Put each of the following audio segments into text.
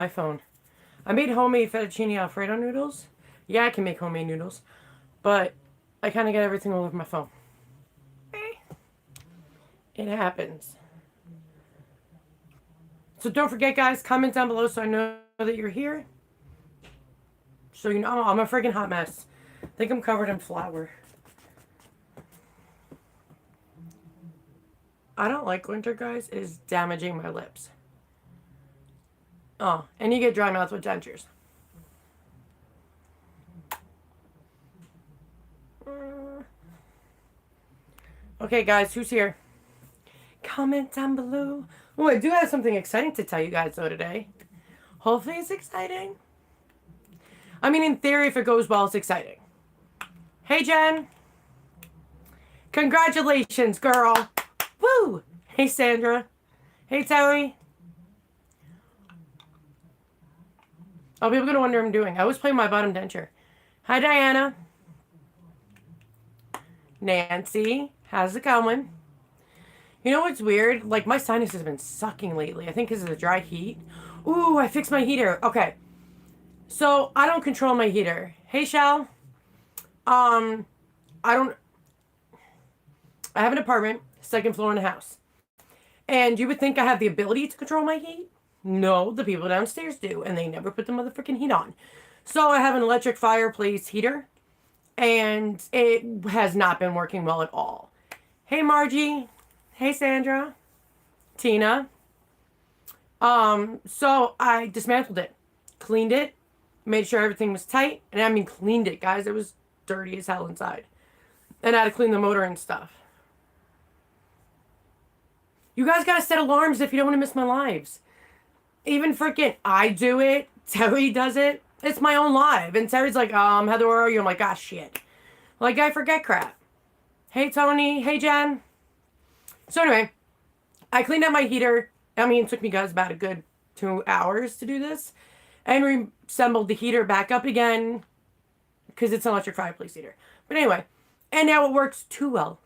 my phone. I made homemade fettuccine alfredo noodles. Yeah, I can make homemade noodles, but I kind of get everything all over my phone. It happens. So don't forget, guys, comment down below so I know that you're here. So you know I'm a freaking hot mess. I think I'm covered in flour. I don't like winter, guys. It is damaging my lips. Oh, and you get dry mouth with dentures. Okay, guys, who's here? Comment down below. Oh, I do have something exciting to tell you guys, though, today. Hopefully it's exciting. I mean, in theory, if it goes well, it's exciting. Hey, Jen. Congratulations, girl. Woo! Hey, Sandra. Hey, Terry. Oh, people are going to wonder what I'm doing. I always play my bottom denture. Hi, Diana. Nancy. How's it going? You know what's weird? Like, my sinus has been sucking lately. I think because of the dry heat. Ooh, I fixed my heater. Okay. So, I don't control my heater. Hey, Shal. I have an apartment, second floor in the house. And you would think I have the ability to control my heat? No, the people downstairs do, and they never put the motherfucking heat on. So I have an electric fireplace heater, and it has not been working well at all. Hey, Margie. Hey, Sandra. Tina. So I dismantled it, cleaned it, made sure everything was tight, and I mean cleaned it, guys. It was dirty as hell inside. And I had to clean the motor and stuff. You guys gotta set alarms if you don't want to miss my lives. Even freaking I do it. Terry does it. It's my own live. And Terry's like, Heather, where are you? I'm like, ah, shit. Like, I forget crap. Hey, Tony. Hey, Jen. So anyway, I cleaned out my heater. I mean, it took me guys about a good 2 hours to do this. And reassembled the heater back up again. Because it's an electric fireplace heater. But anyway. And now it works too well.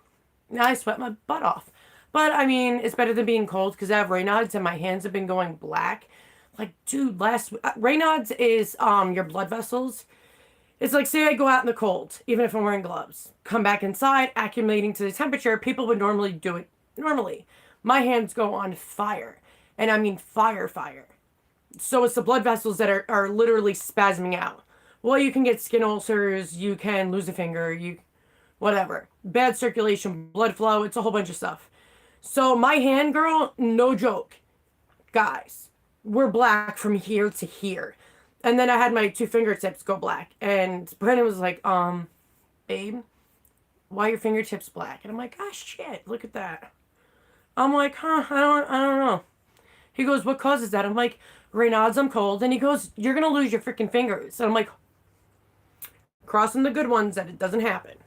Now I sweat my butt off. But, I mean, it's better than being cold because I have Raynaud's and my hands have been going black. Like, dude, Raynaud's is your blood vessels. It's like, say I go out in the cold, even if I'm wearing gloves. Come back inside, acclimating to the temperature. People would normally do it normally. My hands go on fire. And I mean fire. So it's the blood vessels that are literally spasming out. Well, you can get skin ulcers. You can lose a finger. Whatever. Bad circulation, blood flow. It's a whole bunch of stuff. So my hand, girl, no joke. Guys, we're black from here to here. And then I had my 2 fingertips go black. And Brennan was like, babe, why are your fingertips black? And I'm like, ah, shit, look at that. I'm like, I don't know. He goes, what causes that? I'm like, Raynaud's, I'm cold. And he goes, you're going to lose your freaking fingers. And I'm like, crossing the good ones that it doesn't happen.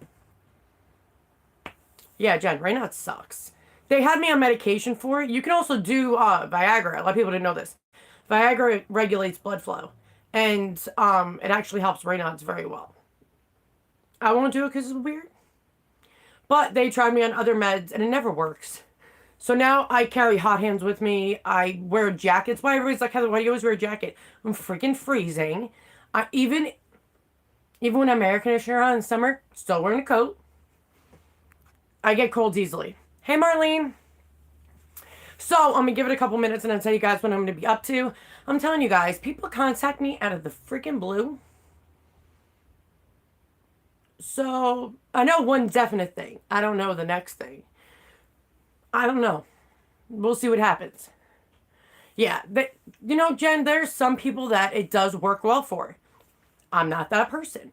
Yeah, Jen, Raynaud sucks. They had me on medication for it. You can also do Viagra. A lot of people didn't know this. Viagra regulates blood flow. And it actually helps Raynaud's very well. I won't do it because it's weird. But they tried me on other meds and it never works. So now I carry hot hands with me. I wear jackets. Why everybody's like, Heather, why do you always wear a jacket? I'm freaking freezing. Even when I'm air conditioner on in summer, still wearing a coat. I get colds easily. Hey, Marlene. So, I'm going to give it a couple minutes and I'll tell you guys what I'm going to be up to. I'm telling you guys, people contact me out of the freaking blue. So, I know one definite thing. I don't know the next thing. I don't know. We'll see what happens. Yeah, you know, Jen, there's some people that it does work well for. I'm not that person.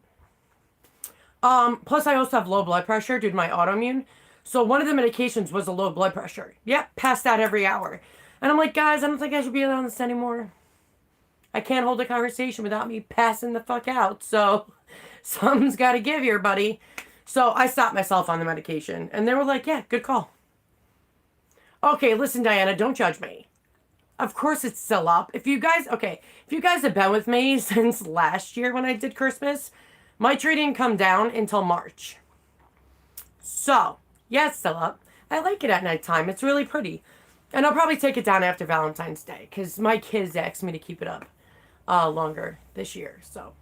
Plus, I also have low blood pressure due to my autoimmune. So one of the medications was a low blood pressure. Yep, passed out every hour. And I'm like, guys, I don't think I should be on this anymore. I can't hold a conversation without me passing the fuck out. So something's got to give here, buddy. So I stopped myself on the medication. And they were like, yeah, good call. Okay, listen, Diana, don't judge me. Of course it's still up. If you guys have been with me since last year when I did Christmas, my tree didn't come down until March. So, yeah, it's still up. I like it at nighttime. It's really pretty. And I'll probably take it down after Valentine's Day because my kids asked me to keep it up. longer this year. So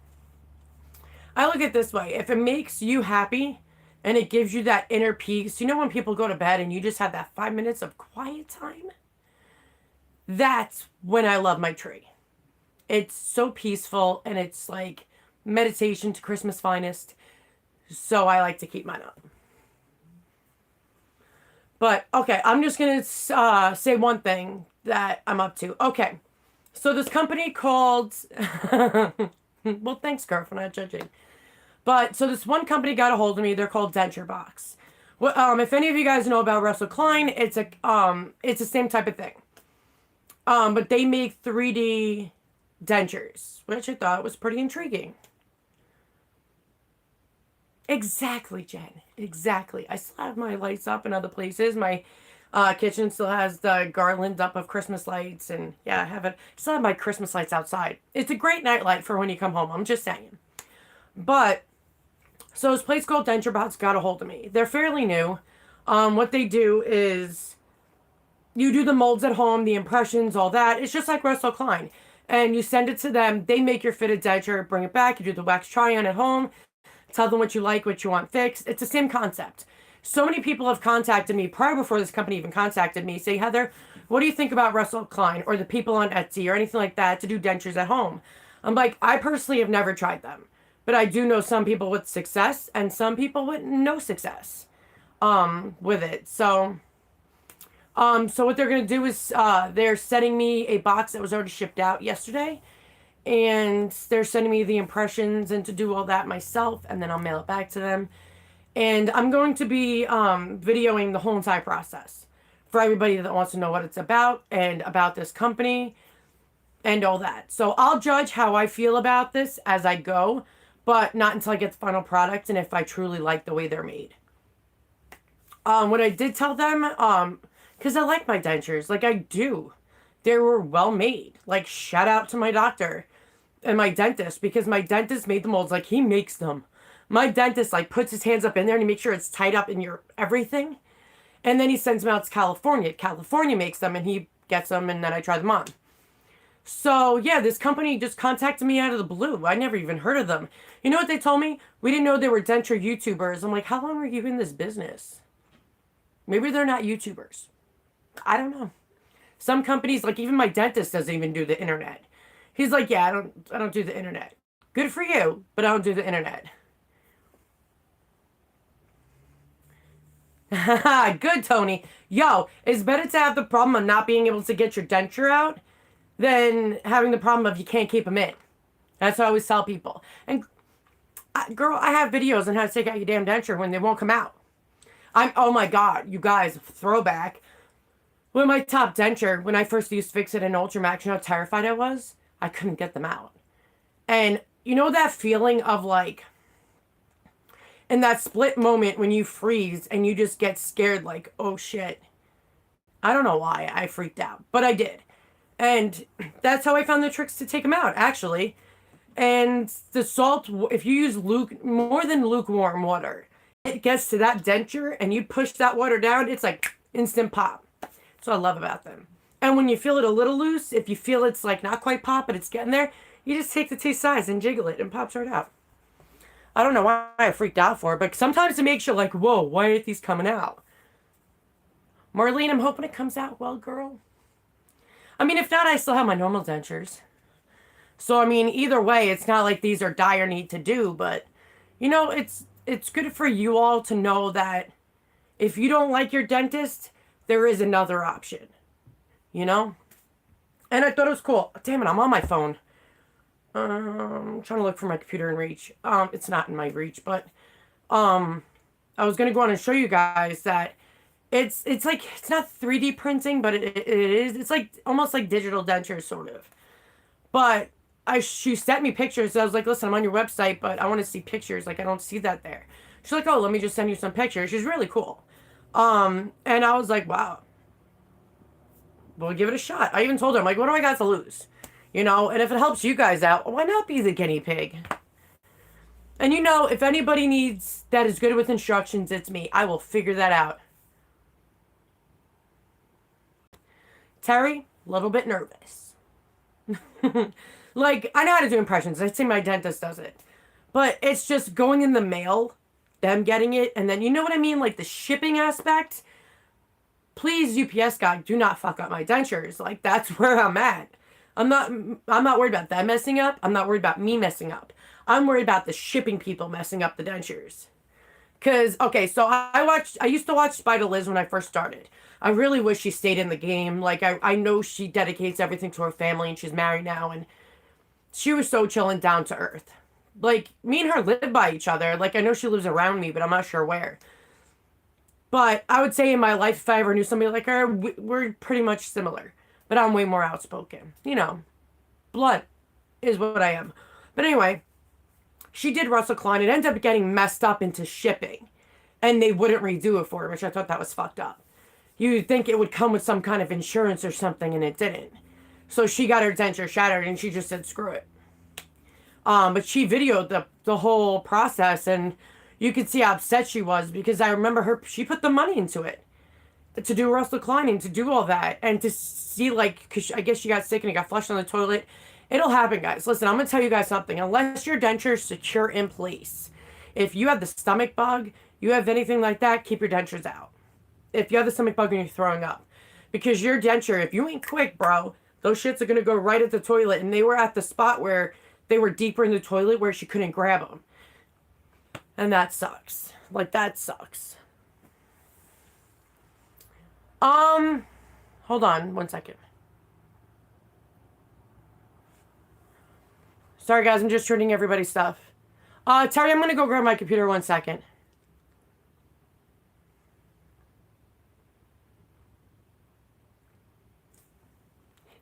I look at it this way: if it makes you happy and it gives you that inner peace, you know, when people go to bed and you just have that 5 minutes of quiet time, that's when I love my tree. It's so peaceful and it's like meditation to Christmas finest. So I like to keep mine up. But okay, I'm just gonna say one thing that I'm up to. Okay, so this company called, well, thanks, girl, for not judging. But so this one company got a hold of me. They're called Denture Box. Well, if any of you guys know about Russell Klein, it's the same type of thing. But they make 3D dentures, which I thought was pretty intriguing. Exactly, Jen. Exactly. I still have my lights up in other places. My kitchen still has the garland up of Christmas lights, and yeah, I have it. Still have my Christmas lights outside. It's a great night light for when you come home. I'm just saying. But so this place called Denture Bots got a hold of me. They're fairly new. What they do is you do the molds at home, the impressions, all that. It's just like Russell Klein. And you send it to them. They make your fitted denture, bring it back. You do the wax try-on at home. Tell them what you like, what you want fixed. It's the same concept. So many people have contacted me prior before this company even contacted me, say, Heather, what do you think about Russell Klein or the people on Etsy or anything like that to do dentures at home? I'm like, I personally have never tried them, but I do know some people with success and some people with no success with it. So what they're going to do is they're sending me a box that was already shipped out yesterday. And they're sending me the impressions and to do all that myself, and then I'll mail it back to them. And I'm going to be videoing the whole entire process for everybody that wants to know what it's about and about this company and all that. So I'll judge how I feel about this as I go, but not until I get the final product and if I truly like the way they're made. What I did tell them, because I like my dentures, like I do. They were well made. Like, shout out to my doctor and my dentist, because my dentist made the molds. Like, he makes them. My dentist, like, puts his hands up in there and he makes sure it's tied up in your everything. And then he sends them out to California. California makes them and he gets them, and then I try them on. So, yeah, this company just contacted me out of the blue. I never even heard of them. You know what they told me? We didn't know they were denture YouTubers. I'm like, how long were you in this business? Maybe they're not YouTubers. I don't know. Some companies, like even my dentist doesn't even do the internet. He's like, yeah, I don't do the internet. Good for you, but I don't do the internet. Good, Tony. Yo, it's better to have the problem of not being able to get your denture out than having the problem of you can't keep them in. That's what I always tell people. And girl, I have videos on how to take out your damn denture when they won't come out. Oh my God, you guys, throwback. With my top denture, when I first used to fix it in Ultramax, you know how terrified I was? I couldn't get them out. And you know that feeling of like, in that split moment when you freeze and you just get scared like, oh shit. I don't know why I freaked out, but I did. And that's how I found the tricks to take them out, actually. And the salt, if you use more than lukewarm water, it gets to that denture and you push that water down, it's like instant pop. That's what I love about them. And when you feel it a little loose, if you feel it's like not quite pop, but it's getting there, you just take the taste size and jiggle it and pops right out. I don't know why I freaked out for it, but sometimes it makes you like, whoa, why aren't these coming out? Marlene, I'm hoping it comes out well, girl. I mean, if not, I still have my normal dentures. So, I mean, either way, it's not like these are dire need to do, but, you know, it's good for you all to know that if you don't like your dentist, there is another option, you know? And I thought it was cool. Damn it, I'm on my phone. I'm trying to look for my computer in reach. It's not in my reach, but I was going to go on and show you guys that it's like, it's not 3D printing, but it is. It's like almost like digital dentures, sort of. But she sent me pictures. So I was like, listen, I'm on your website, but I want to see pictures. Like, I don't see that there. She's like, oh, let me just send you some pictures. She's really cool. And I was like, wow. We'll give it a shot. I even told her, I'm like, what do I got to lose? You know, and if it helps you guys out, why not be the guinea pig? And you know, if anybody needs that is good with instructions, it's me. I will figure that out. Terry, a little bit nervous. Like, I know how to do impressions. I'd say my dentist does it. But it's just going in the mail, them getting it, and then, you know what I mean? Like, the shipping aspect. Please, UPS guy, do not fuck up my dentures. Like, that's where I'm at. I'm not worried about them messing up. I'm not worried about me messing up. I'm worried about the shipping people messing up the dentures. Cause, okay, so I used to watch Spider Liz when I first started. I really wish she stayed in the game. Like, I know she dedicates everything to her family and she's married now, and she was so chill and down to earth. Like, me and her live by each other. Like, I know she lives around me, but I'm not sure where. But I would say in my life, if I ever knew somebody like her, we're pretty much similar. But I'm way more outspoken. You know, blood is what I am. But anyway, she did Russell Klein. It ended up getting messed up into shipping. And they wouldn't redo it for her, which I thought that was fucked up. You'd think it would come with some kind of insurance or something, and it didn't. So she got her denture shattered, and she just said, screw it. But she videoed the whole process, and you could see how upset she was, because I remember she put the money into it to do Russell Klein and to do all that, and to see, like, because I guess she got sick and it got flushed on the toilet. It'll happen, guys. Listen, I'm going to tell you guys something. Unless your denture's secure in place, if you have the stomach bug, you have anything like that, keep your dentures out. If you have the stomach bug and you're throwing up. Because your denture, if you ain't quick, bro, those shits are going to go right at the toilet. And they were at the spot where they were deeper in the toilet where she couldn't grab them. And that sucks. Like, that sucks. Hold on one second. Sorry, guys, I'm just turning everybody's stuff. Terry, I'm gonna go grab my computer 1 second.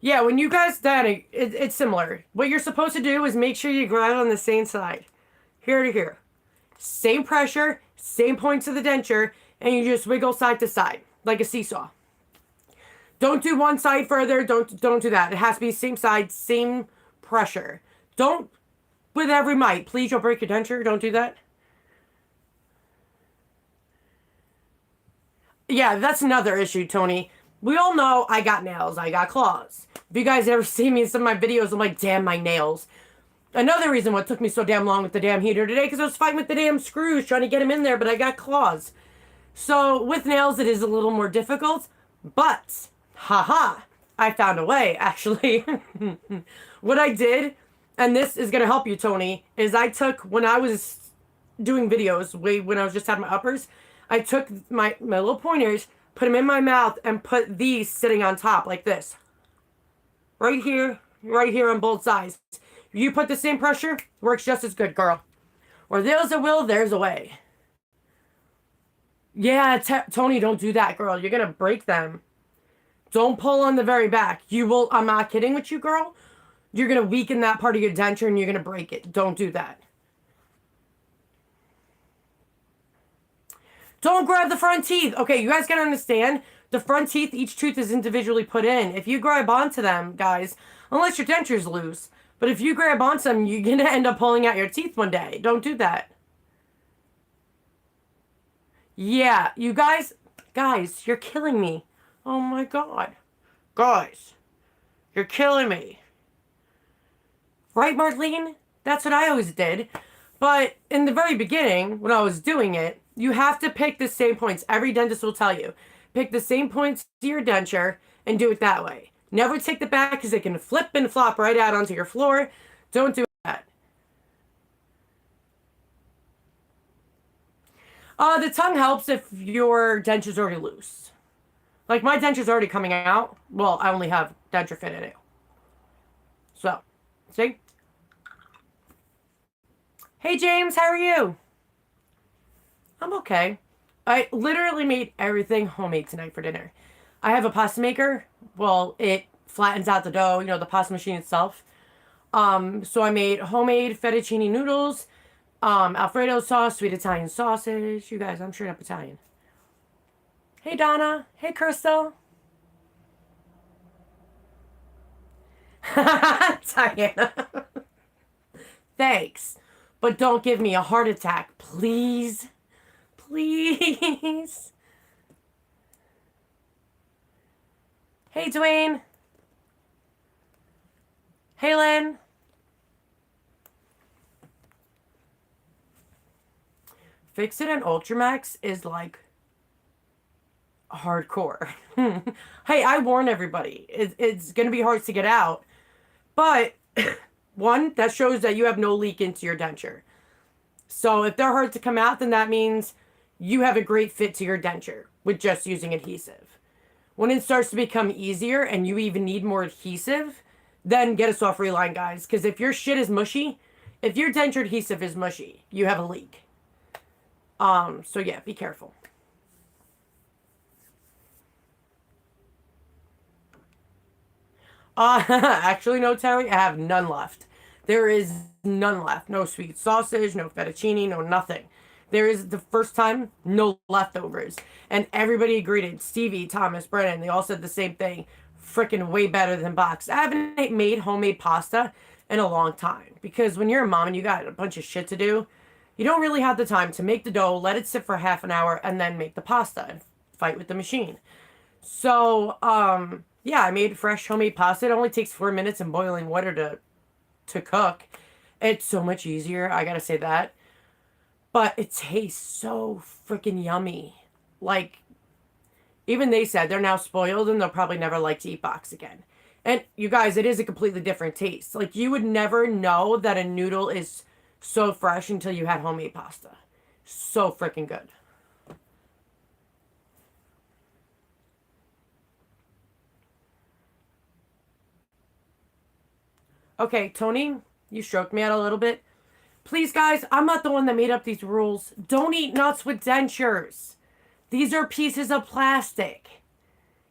Yeah, when you guys done it's similar. What you're supposed to do is make sure you grab on the same side. Here to here. Same pressure, same points of the denture, and you just wiggle side to side, like a seesaw. Don't do one side further, don't do that. It has to be same side, same pressure. Don't, with every might, please you'll break your denture, don't do that. Yeah, that's another issue, Tony. We all know I got nails, I got claws. If you guys ever see me in some of my videos, I'm like, damn, my nails. Another reason what took me so damn long with the damn heater today, because I was fighting with the damn screws, trying to get them in there, but I got claws. So, with nails, it is a little more difficult, but, haha, I found a way, actually. What I did, and this is going to help you, Tony, is I took, when I was doing videos, when I was just having my uppers, I took my little pointers, put them in my mouth, and put these sitting on top, like this. Right here on both sides. You put the same pressure, works just as good, girl. Where there's a will, there's a way. Yeah, Tony, don't do that, girl. You're going to break them. Don't pull on the very back. You will, I'm not kidding with you, girl. You're going to weaken that part of your denture and you're going to break it. Don't do that. Don't grab the front teeth. Okay, you guys got to understand, the front teeth, each tooth is individually put in. If you grab onto them, guys, unless your denture's loose, but if you grab onto them, you're going to end up pulling out your teeth one day. Don't do that. Yeah, you guys, you're killing me. Oh my God. Guys, you're killing me. Right, Marlene? That's what I always did. But in the very beginning, when I was doing it, you have to pick the same points. Every dentist will tell you. Pick the same points to your denture and do it that way. Never take the back because it can flip and flop right out onto your floor. Don't do that. The tongue helps if your denture's already loose. Like, my denture's already coming out. Well, I only have denture fit in it. So, see? Hey, James, how are you? I'm okay. I literally made everything homemade tonight for dinner. I have a pasta maker. Well, it flattens out the dough, you know, the pasta machine itself. So I made homemade fettuccine noodles, Alfredo sauce, sweet Italian sausage. You guys, I'm straight up Italian. Hey, Donna. Hey, Crystal. Diana. Thanks. But don't give me a heart attack, please. Please. Hey, Dwayne. Hey, Lynn. Fix It and Ultramax is like hardcore. Hey, I warn everybody, it's going to be hard to get out. But one, that shows that you have no leak into your denture. So if they're hard to come out, then that means you have a great fit to your denture with just using adhesive. When it starts to become easier and you even need more adhesive, then get a soft reline, guys. Because if your shit is mushy, if your denture adhesive is mushy, you have a leak. So yeah, be careful. Actually, no, Terry, I have none left. There is none left. No sweet sausage, no fettuccine, no nothing. There is the first time, no leftovers. And everybody agreed it. Stevie, Thomas, Brennan, they all said the same thing. Freaking way better than box. I haven't made homemade pasta in a long time. Because when you're a mom and you got a bunch of shit to do, you don't really have the time to make the dough, let it sit for half an hour, and then make the pasta and fight with the machine. So, yeah, I made fresh homemade pasta. It only takes 4 minutes in boiling water to cook. It's so much easier, I gotta say that. But it tastes so freaking yummy. Like, even they said they're now spoiled and they'll probably never like to eat box again. And you guys, it is a completely different taste. Like, you would never know that a noodle is so fresh until you had homemade pasta. So freaking good. Okay, Tony, you stroked me out a little bit. Please, guys, I'm not the one that made up these rules. Don't eat nuts with dentures. These are pieces of plastic.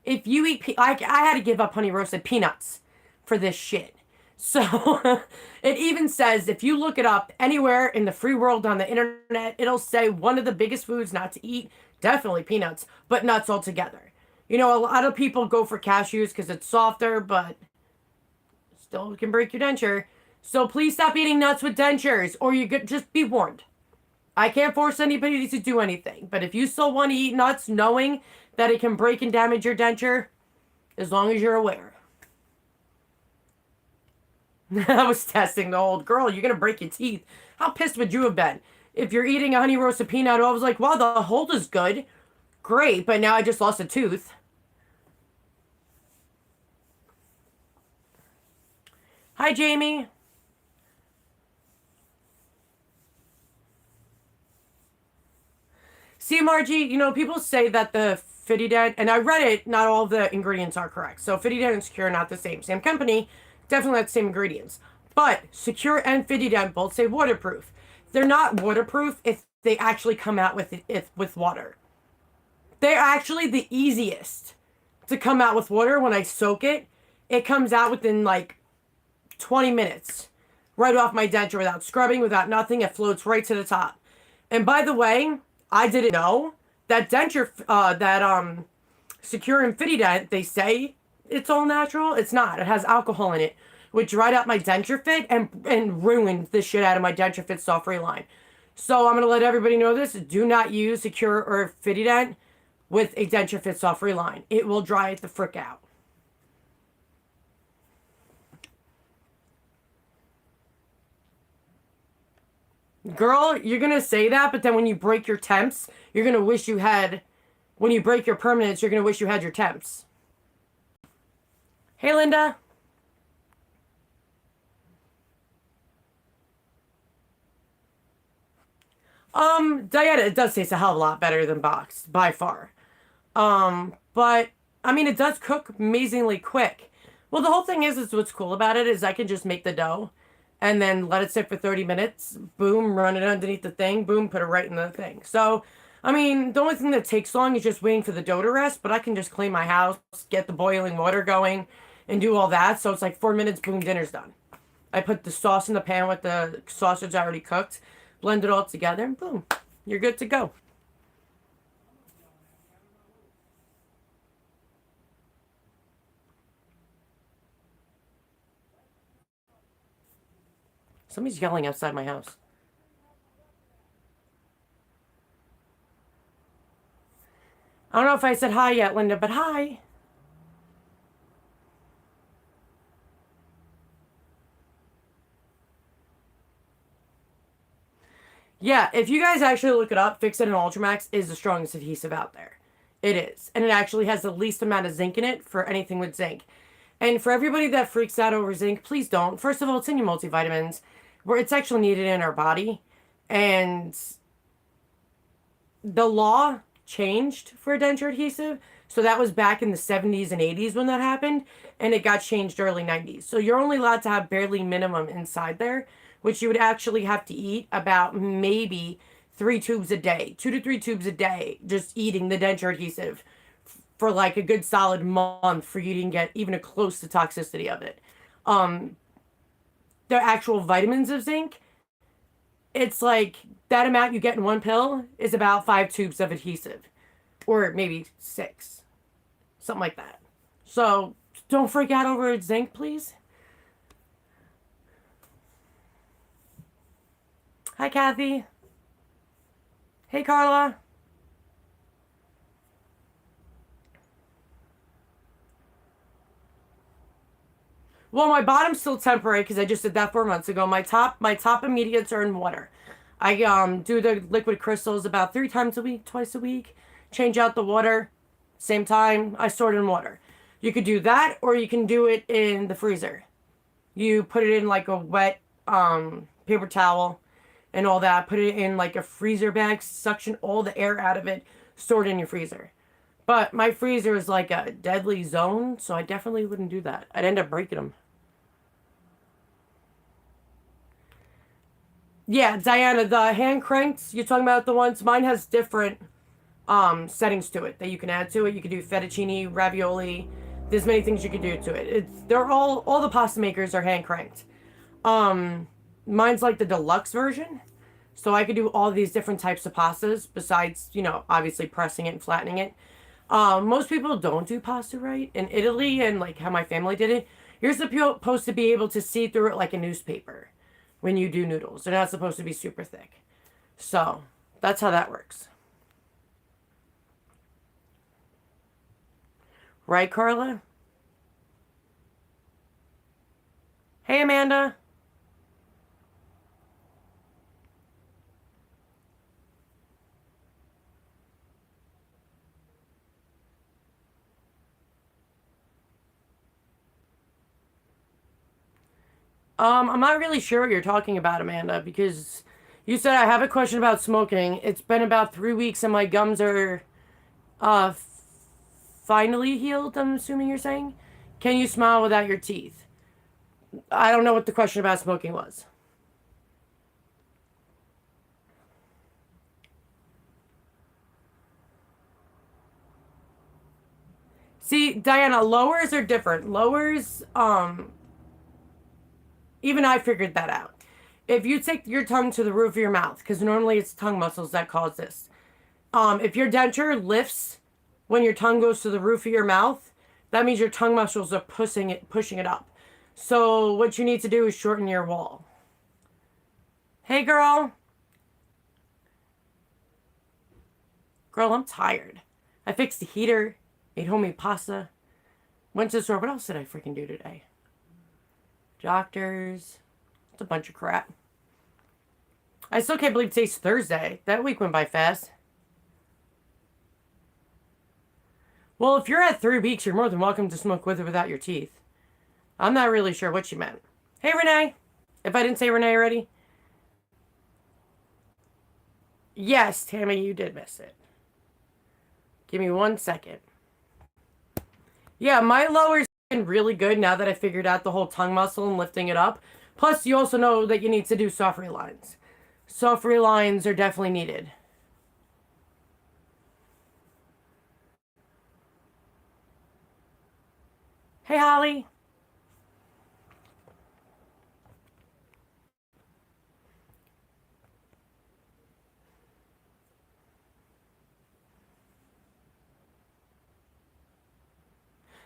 If you eat, I had to give up honey roasted peanuts for this shit. So it even says, if you look it up anywhere in the free world on the internet, it'll say one of the biggest foods not to eat, definitely peanuts, but nuts altogether. You know, a lot of people go for cashews because it's softer, but still can break your denture. So please stop eating nuts with dentures, or you could just be warned. I can't force anybody to do anything, but if you still want to eat nuts knowing that it can break and damage your denture, as long as you're aware. I was testing the old girl. You're going to break your teeth. How pissed would you have been? If you're eating a honey roasted peanut, I was like, wow, the hold is good. Great, but now I just lost a tooth. Hi, Jamie. See, Margie, you know, people say that the Fitident, and I read it, not all of the ingredients are correct. So Fitident and Secure are not the same. Same company, definitely not the same ingredients. But Secure and Fitident both say waterproof. They're not waterproof if they actually come out with with water. They're actually the easiest to come out with water when I soak it. It comes out within like 20 minutes. Right off my denture without scrubbing, without nothing. It floats right to the top. And by the way, I didn't know that denture, Secure and Fitident, they say it's all natural. It's not. It has alcohol in it, which dried out my denture fit and ruined the shit out of my denture fit soft reline. So I'm going to let everybody know this. Do not use Secure or Fitident with a denture fit soft reline. It will dry it the frick out. Girl, you're going to say that, but then when you break your temps, you're going to wish you had, when you break your permanents, you're going to wish you had your temps. Hey, Linda. Dieta, it does taste a hell of a lot better than boxed, by far. But, I mean, it does cook amazingly quick. Well, the whole thing is what's cool about it is I can just make the dough and then let it sit for 30 minutes. Boom, run it underneath the thing. Boom, put it right in the thing. So, I mean, the only thing that takes long is just waiting for the dough to rest, but I can just clean my house, get the boiling water going, and do all that. So it's like 4 minutes, boom, dinner's done. I put the sauce in the pan with the sausage already cooked, blend it all together, and boom, you're good to go. Somebody's yelling outside my house. I don't know if I said hi yet, Linda, but hi. Yeah, if you guys actually look it up, Fix-It and Ultramax is the strongest adhesive out there. It is. And it actually has the least amount of zinc in it for anything with zinc. And for everybody that freaks out over zinc, please don't. First of all, it's in your multivitamins, where it's actually needed in our body. And the law changed for denture adhesive. So that was back in the 70s and 80s when that happened. And it got changed early 90s. So you're only allowed to have barely minimum inside there, which you would actually have to eat about maybe 3 tubes a day, 2 to 3 tubes a day, just eating the denture adhesive for like a good solid month for you to get even a close to toxicity of it. Um, the actual vitamins of zinc, it's like that amount you get in one pill is about 5 tubes of adhesive, or maybe 6, something like that. So don't freak out over zinc, please. Hi, Kathy. Hey, Carla. Well, my bottom's still temporary because I just did that 4 months ago. My top immediates are in water. I do the liquid crystals about 3 times a week, twice a week. Change out the water, same time. I store it in water. You could do that, or you can do it in the freezer. You put it in like a wet paper towel and all that. Put it in like a freezer bag, suction all the air out of it, store it in your freezer. But my freezer is like a deadly zone, so I definitely wouldn't do that. I'd end up breaking them. Yeah, Diana, the hand cranked, you're talking about the ones, mine has different settings to it that you can add to it. You can do fettuccine, ravioli. There's many things you can do to it. They're all the pasta makers are hand cranked. Mine's like the deluxe version. So I could do all these different types of pastas besides, obviously pressing it and flattening it. Most people don't do pasta right. In Italy and like how my family did it, you're supposed to be able to see through it like a newspaper when you do noodles. They're not supposed to be super thick. So that's how that works. Right, Carla? Hey, Amanda. I'm not really sure what you're talking about, Amanda, because you said I have a question about smoking. It's been about 3 weeks and my gums are uh finally healed, I'm assuming you're saying. Can you smile without your teeth? I don't know what the question about smoking was. See, Diana, lowers are different. Lowers, even I figured that out. If you take your tongue to the roof of your mouth, because normally it's tongue muscles that cause this. If your denture lifts when your tongue goes to the roof of your mouth, that means your tongue muscles are pushing it up. So what you need to do is shorten your wall. Hey, girl. Girl, I'm tired. I fixed the heater, made homemade pasta, went to the store. What else did I freaking do today? Doctors. It's a bunch of crap. I still can't believe today's Thursday. That week went by fast. Well, if you're at 3 weeks, you're more than welcome to smoke with or without your teeth. I'm not really sure what you meant. Hey, Renee. If I didn't say Renee already. Yes, Tammy, you did miss it. Give me 1 second. Yeah, my lower's been really good now that I figured out the whole tongue muscle and lifting it up. Plus, you also know that you need to do soft relines. Soft relines are definitely needed. Hey, Holly.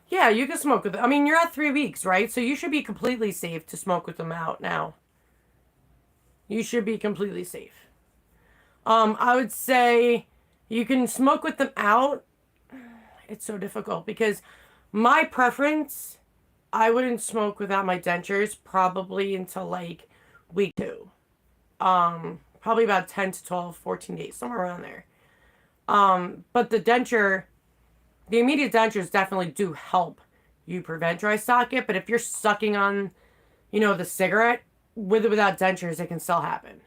Yeah, you can smoke with it. I mean, you're at 3 weeks, right? So you should be completely safe to smoke with them out now. You should be completely safe. I would say you can smoke with them out. It's so difficult because my preference, I wouldn't smoke without my dentures probably until like week 2. probably about 10 to 12, 14 days, somewhere around there. But the immediate dentures definitely do help you prevent dry socket. But if you're sucking on, the cigarette, with or without dentures, it can still happen.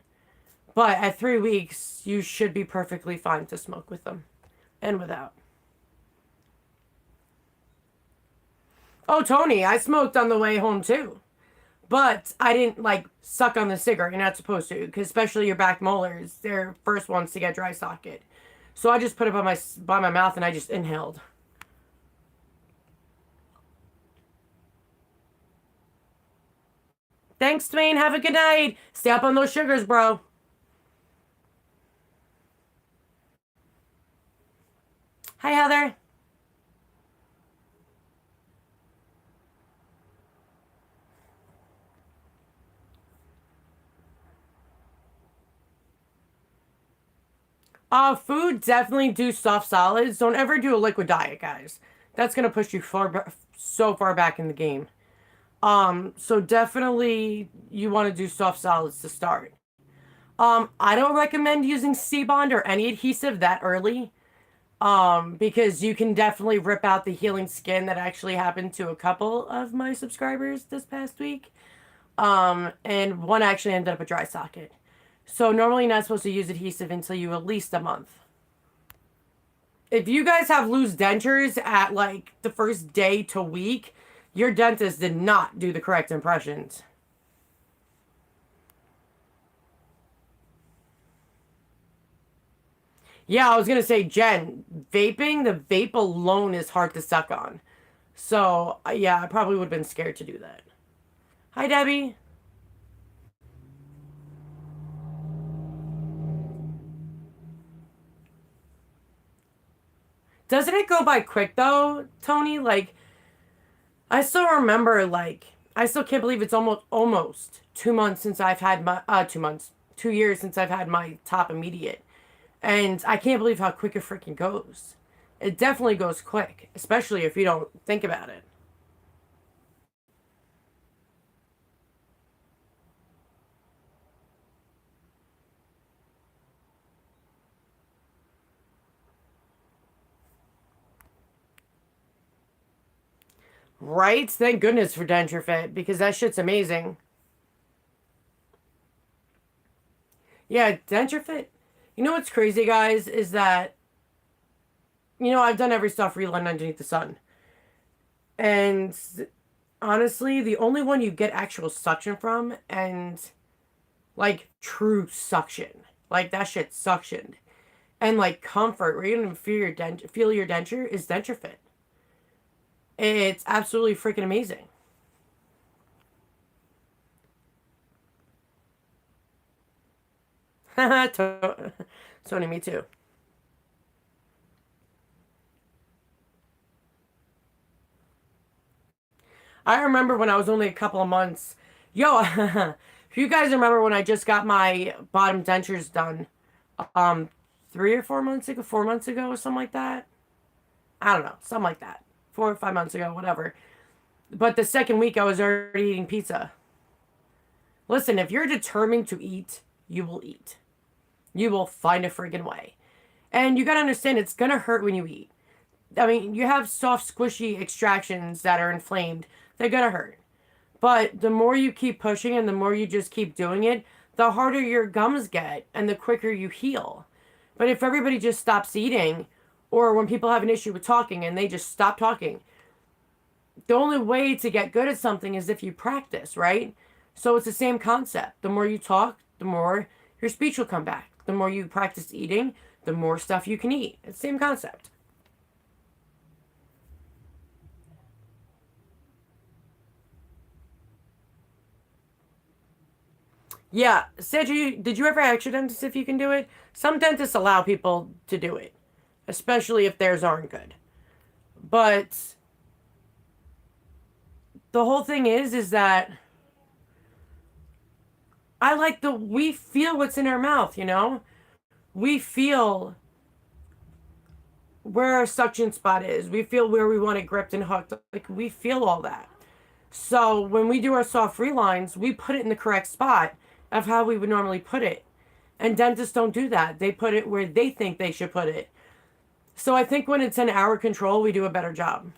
But at 3 weeks, you should be perfectly fine to smoke with them and without. Oh, Tony, I smoked on the way home too. But I didn't like suck on the cigarette. You're not supposed to, because especially your back molars, they're first ones to get dry socket. So I just put it by my mouth and I just inhaled. Thanks, Dwayne. Have a good night. Stay up on those sugars, bro. Hi, Heather. Food, definitely do soft solids. Don't ever do a liquid diet, guys. That's gonna push you so far back in the game. So definitely you want to do soft solids to start. I don't recommend using C-Bond or any adhesive that early. Because you can definitely rip out the healing skin that actually happened to a couple of my subscribers this past week. And one actually ended up a dry socket. So normally you're not supposed to use adhesive until you at least a month. If you guys have loose dentures at like the first day to week, your dentist did not do the correct impressions. Yeah, I was gonna say, Jen, the vape alone is hard to suck on. So, yeah, I probably would have been scared to do that. Hi, Debbie. Doesn't it go by quick though, Tony? Like, I still remember, like, I still can't believe it's almost 2 months since I've had my 2 months, 2 years since I've had my top immediate, and I can't believe how quick it freaking goes. It definitely goes quick, especially if you don't think about it. Right? Thank goodness for Denture Fit because that shit's amazing. Yeah, Denture Fit. You know what's crazy, guys, is that I've done every soft reline underneath the sun. And honestly, the only one you get actual suction from and like true suction, like that shit suctioned, and like comfort where you don't even feel your denture is Denture Fit. It's absolutely freaking amazing. Tony, me too. I remember when I was only a couple of months. Yo, if you guys remember when I just got my bottom dentures done, um, 3 or 4 months ago, 4 months ago, or something like that. I don't know, something like that. 4 or 5 months ago, whatever. But the second week, I was already eating pizza. Listen, if you're determined to eat, you will eat. You will find a friggin' way. And you gotta understand, it's gonna hurt when you eat. I mean, you have soft, squishy extractions that are inflamed. They're gonna hurt. But the more you keep pushing and the more you just keep doing it, the harder your gums get and the quicker you heal. But if everybody just stops eating, or when people have an issue with talking and they just stop talking, the only way to get good at something is if you practice, right? So it's the same concept. The more you talk, the more your speech will come back. The more you practice eating, the more stuff you can eat. It's the same concept. Yeah, Sandra, did you ever ask your dentist if you can do it? Some dentists allow people to do it, especially if theirs aren't good. But the whole thing is that we feel what's in our mouth, We feel where our suction spot is. We feel where we want it gripped and hooked. Like, we feel all that. So when we do our soft relines, we put it in the correct spot of how we would normally put it. And dentists don't do that. They put it where they think they should put it. So I think when it's in our control, we do a better job.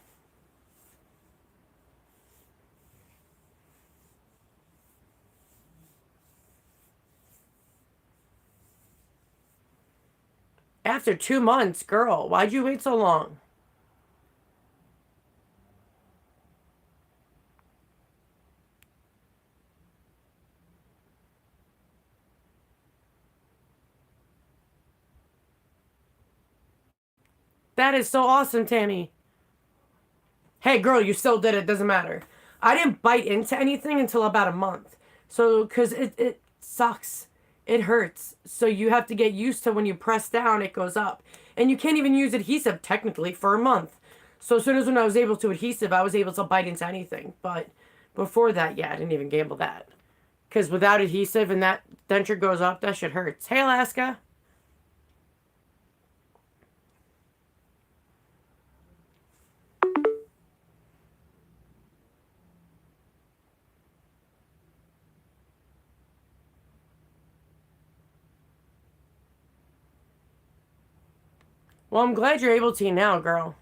After 2 months, girl, why'd you wait so long? That is so awesome, Tammy. Hey, girl, you still did it. Doesn't matter. I didn't bite into anything until about a month. So, because it sucks. It hurts. So you have to get used to when you press down, it goes up. And you can't even use adhesive technically for a month. So as soon as when I was able to adhesive, I was able to bite into anything. But before that, yeah, I didn't even gamble that. Because without adhesive and that denture goes up, that shit hurts. Hey, Alaska. Well, I'm glad you're able to now, girl.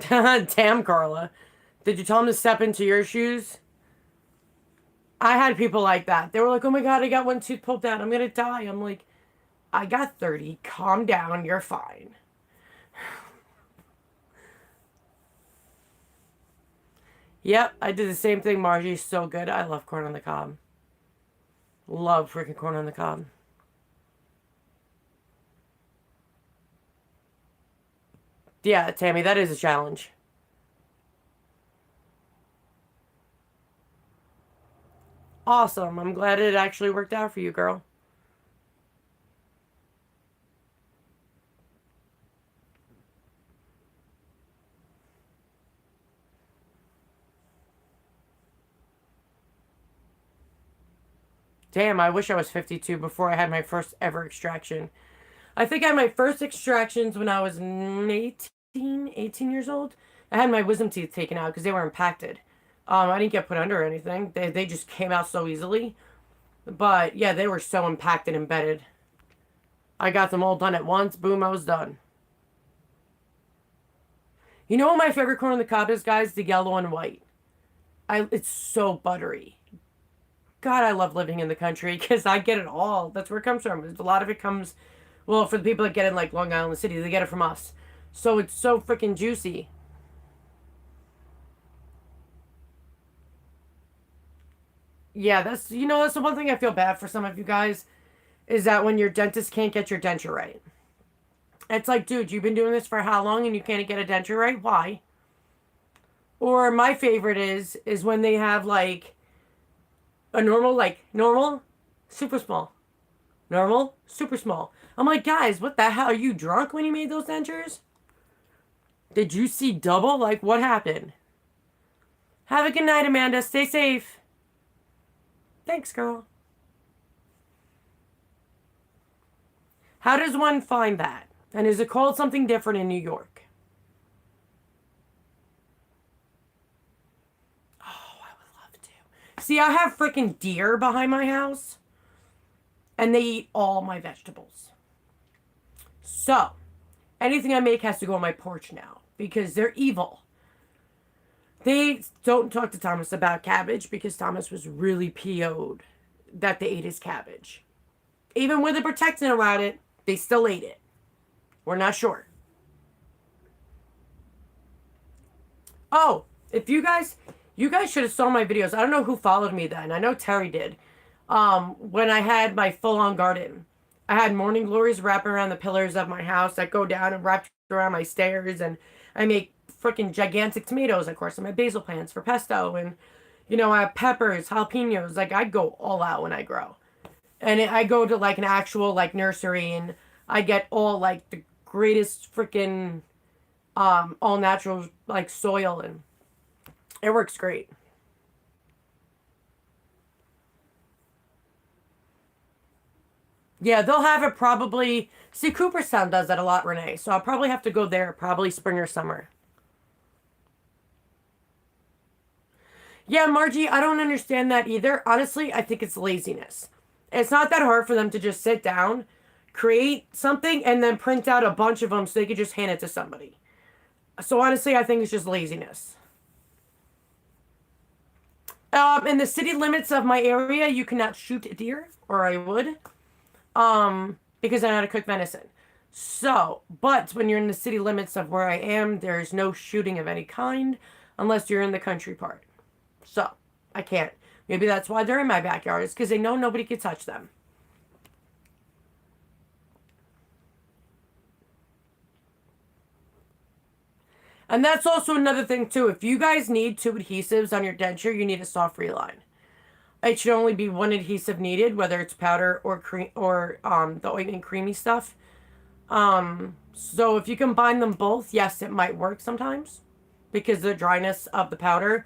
Damn, Carla. Did you tell him to step into your shoes? I had people like that. They were like, oh my God, I got one tooth pulled out. I'm going to die. I'm like, I got 30. Calm down. You're fine. Yep, I did the same thing, Margie. So good. I love corn on the cob. Love freaking corn on the cob. Yeah, Tammy, that is a challenge. Awesome. I'm glad it actually worked out for you, girl. Damn, I wish I was 52 before I had my first ever extraction. I think I had my first extractions when I was 18 years old. I had my wisdom teeth taken out because they were impacted. I didn't get put under or anything. They just came out so easily. But yeah, they were so impacted, embedded. I got them all done at once. Boom, I was done. You know what my favorite corn on the cob is, guys? The yellow and white. It's so buttery. God, I love living in the country because I get it all. That's where it comes from. A lot of it comes, well, for the people that get it in like Long Island City, they get it from us. So it's so freaking juicy. Yeah, that's the one thing I feel bad for some of you guys is that when your dentist can't get your denture right. It's like, dude, you've been doing this for how long and you can't get a denture right? Why? Or my favorite is when they have like a normal, super small. Normal, super small. I'm like, guys, what the hell? Are you drunk when you made those dentures? Did you see double? Like, what happened? Have a good night, Amanda. Stay safe. Thanks, girl. How does one find that? And is it called something different in New York? Oh, I would love to. See, I have freaking deer behind my house, and they eat all my vegetables. So, anything I make has to go on my porch now because they're evil. They don't talk to Thomas about cabbage because Thomas was really PO'd that they ate his cabbage. Even with the protectant around it, they still ate it. We're not sure. Oh, if you guys should have saw my videos. I don't know who followed me then. I know Terry did. When I had my full-on garden, I had morning glories wrapping around the pillars of my house that go down and wrapped around my stairs, and I make freaking gigantic tomatoes, of course, and my basil plants for pesto, and I have peppers, jalapenos. Like I go all out when I grow, and I go to like an actual like nursery, and I get all like the greatest freaking all natural like soil, and it works great. Yeah, they'll have it probably. See, Cooperstown does that a lot, Renee. So I'll probably have to go there, probably spring or summer. Yeah, Margie, I don't understand that either. Honestly, I think it's laziness. It's not that hard for them to just sit down, create something, and then print out a bunch of them so they could just hand it to somebody. So honestly, I think it's just laziness. In the city limits of my area, you cannot shoot a deer, or I would, because I know how to cook venison. So, but when you're in the city limits of where I am, there's no shooting of any kind unless you're in the country part. So, I can't. Maybe that's why they're in my backyard. It's because they know nobody can touch them. And that's also another thing, too. If you guys need two adhesives on your denture, you need a soft reline. It should only be one adhesive needed, whether it's powder or cream or the ointment creamy stuff. So if you combine them both, yes, it might work sometimes because the dryness of the powder.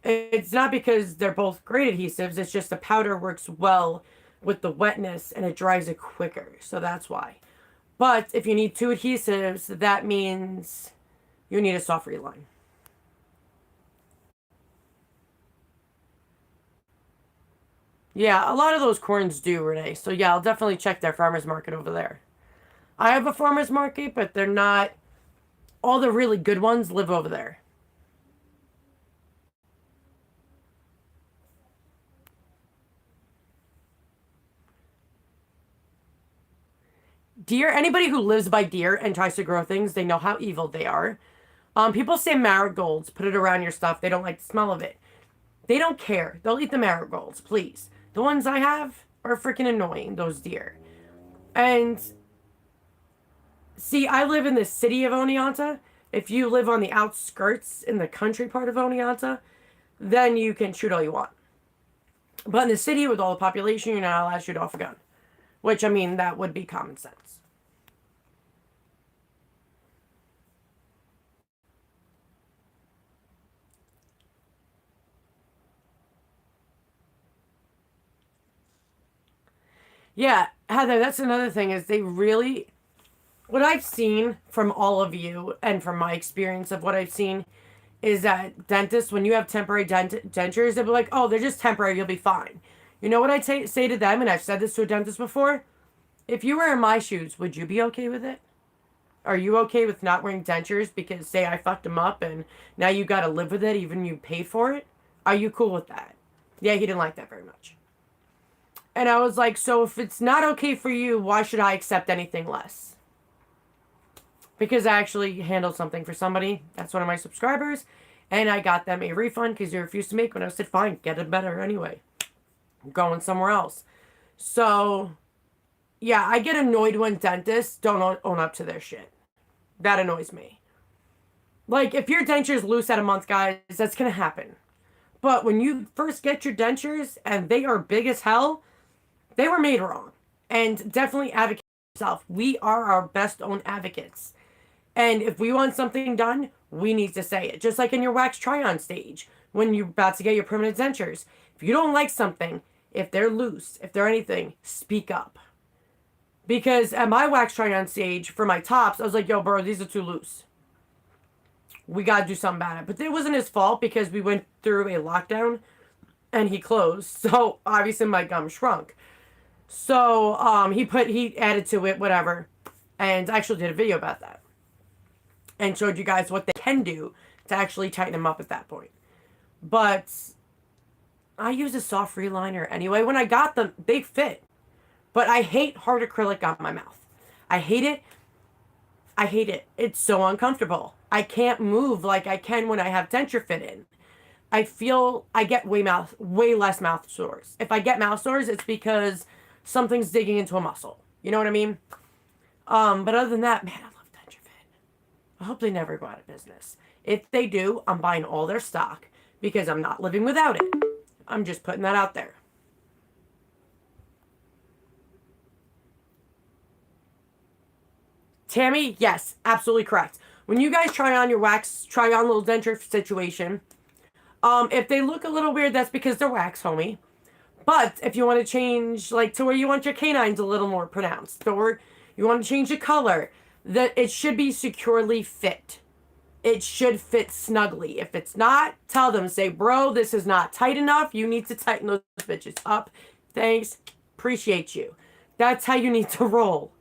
It's not because they're both great adhesives. It's just the powder works well with the wetness and it dries it quicker. So that's why. But if you need two adhesives, that means you need a soft reline. Yeah, a lot of those corns do, Renee. So yeah, I'll definitely check their farmer's market over there. I have a farmer's market, but they're not all the really good ones live over there. Deer, anybody who lives by deer and tries to grow things, they know how evil they are. People say marigolds, put it around your stuff. They don't like the smell of it. They don't care. They'll eat the marigolds, please. The ones I have are freaking annoying, those deer. And see, I live in the city of Oneonta. If you live on the outskirts in the country part of Oneonta, then you can shoot all you want. But in the city with all the population, you're not allowed to shoot off a gun. Which, I mean, that would be common sense. Yeah, Heather, that's another thing is they really what I've seen from all of you and from my experience of what I've seen is that dentists, when you have temporary dentures, they'll be like, oh, they're just temporary, you'll be fine. You know what I say to them, and I've said this to a dentist before? If you were in my shoes, would you be okay with it? Are you okay with not wearing dentures because, say, I fucked them up and now you got to live with it even you paid for it? Are you cool with that? Yeah, he didn't like that very much. And I was like, so if it's not okay for you, why should I accept anything less? Because I actually handled something for somebody. That's one of my subscribers. And I got them a refund because they refused to make one. I said, fine, get it better anyway. I'm going somewhere else. So, yeah, I get annoyed when dentists don't own up to their shit. That annoys me. Like, if your denture's loose at a month, guys, that's going to happen. But when you first get your dentures and they are big as hell, they were made wrong. And definitely advocate yourself. We are our best own advocates. And if we want something done, we need to say it. Just like in your wax try-on stage, when you're about to get your permanent dentures. If you don't like something, if they're loose, if they're anything, speak up. Because at my wax try-on stage, for my tops, I was like, yo, bro, these are too loose. We got to do something about it. But it wasn't his fault because we went through a lockdown and he closed. So obviously my gum shrunk. So he added to it, whatever. And I actually did a video about that. And showed you guys what they can do to actually tighten them up at that point. But I use a soft reliner anyway. When I got them, they fit. But I hate hard acrylic on my mouth. I hate it. I hate it. It's so uncomfortable. I can't move like I can when I have denture fit in. I feel I get way less mouth sores. If I get mouth sores, it's because something's digging into a muscle. You know what I mean? But other than that, man, I love denture fit. I hope they never go out of business. If they do, I'm buying all their stock because I'm not living without it. I'm just putting that out there. Tammy, yes, absolutely correct. When you guys try on your wax, try on little denture situation, if they look a little weird, that's because they're wax, homie. But if you want to change, like, to where you want your canines a little more pronounced, or you want to change the color, that it should be securely fit. it should fit snugly. If it's not, tell them, say, bro, this is not tight enough. You need to tighten those bitches up. Thanks. Appreciate you. That's how you need to roll.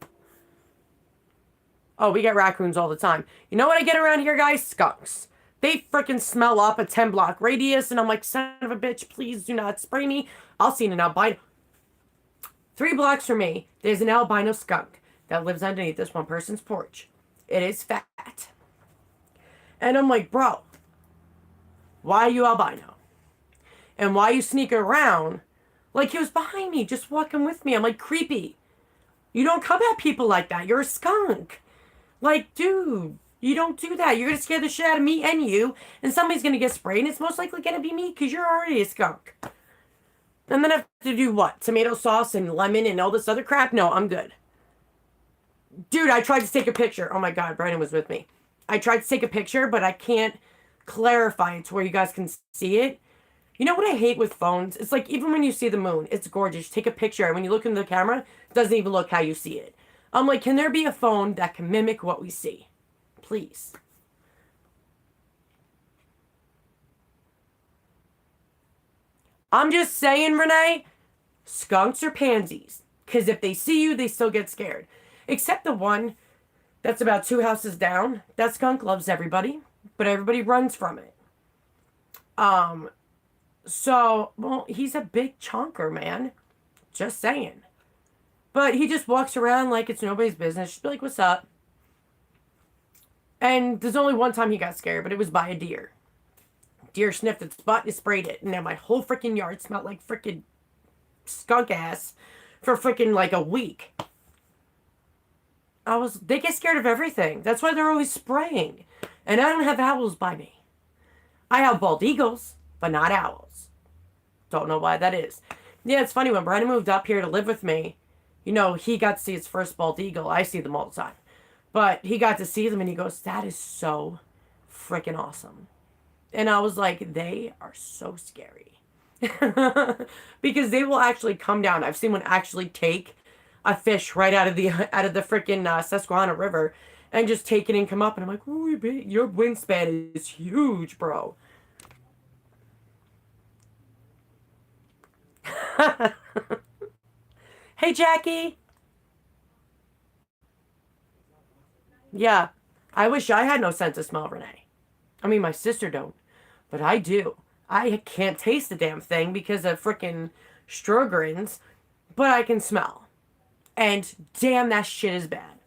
Oh, we get raccoons all the time. You know what I get around here, guys? Skunks. They freaking smell up a 10-block radius, and I'm like, son of a bitch, please do not spray me. I'll see an albino. 3 blocks from me, there's an albino skunk that lives underneath this one person's porch. It is fat. And I'm like, bro, why are you albino? And why are you sneaking around? Like, he was behind me, just walking with me. I'm like, creepy. You don't come at people like that. You're a skunk. Like, dude, you don't do that. You're going to scare the shit out of me and you. And somebody's going to get sprayed. And it's most likely going to be me because you're already a skunk. And then I have to do what? Tomato sauce and lemon and all this other crap? No, I'm good. Dude, I tried to take a picture. Oh my God, Brandon was with me. I tried to take a picture, but I can't clarify it to where you guys can see it. You know what I hate with phones? It's like, even when you see the moon, it's gorgeous. Take a picture, and when you look into the camera, it doesn't even look how you see it. I'm like, can there be a phone that can mimic what we see? Please. I'm just saying, Renee, skunks are pansies. Because if they see you, they still get scared. Except the one that's about 2 houses down. That skunk loves everybody, but everybody runs from it. So, well, he's a big chonker, man. Just saying. But he just walks around like it's nobody's business. Just be like, what's up? And there's only one time he got scared, but it was by a deer. Deer sniffed its butt and sprayed it. And then my whole freaking yard smelled like freaking skunk ass for freaking like a week. They get scared of everything. That's why they're always spraying. And I don't have owls by me. I have bald eagles, but not owls. Don't know why that is. Yeah, it's funny, when Brandon moved up here to live with me, you know, he got to see his first bald eagle. I see them all the time. But he got to see them and he goes, that is so freaking awesome. And I was like, they are so scary. Because they will actually come down. I've seen one actually take a fish right out of the freaking Susquehanna River and just take it and come up. And I'm like, ooh, your wingspan is huge, bro. Hey, Jackie. Yeah, I wish I had no sense of smell, Renee. I mean, my sister don't, but I do. I can't taste the damn thing because of frickin' Strogerins, but I can smell. And damn, that shit is bad.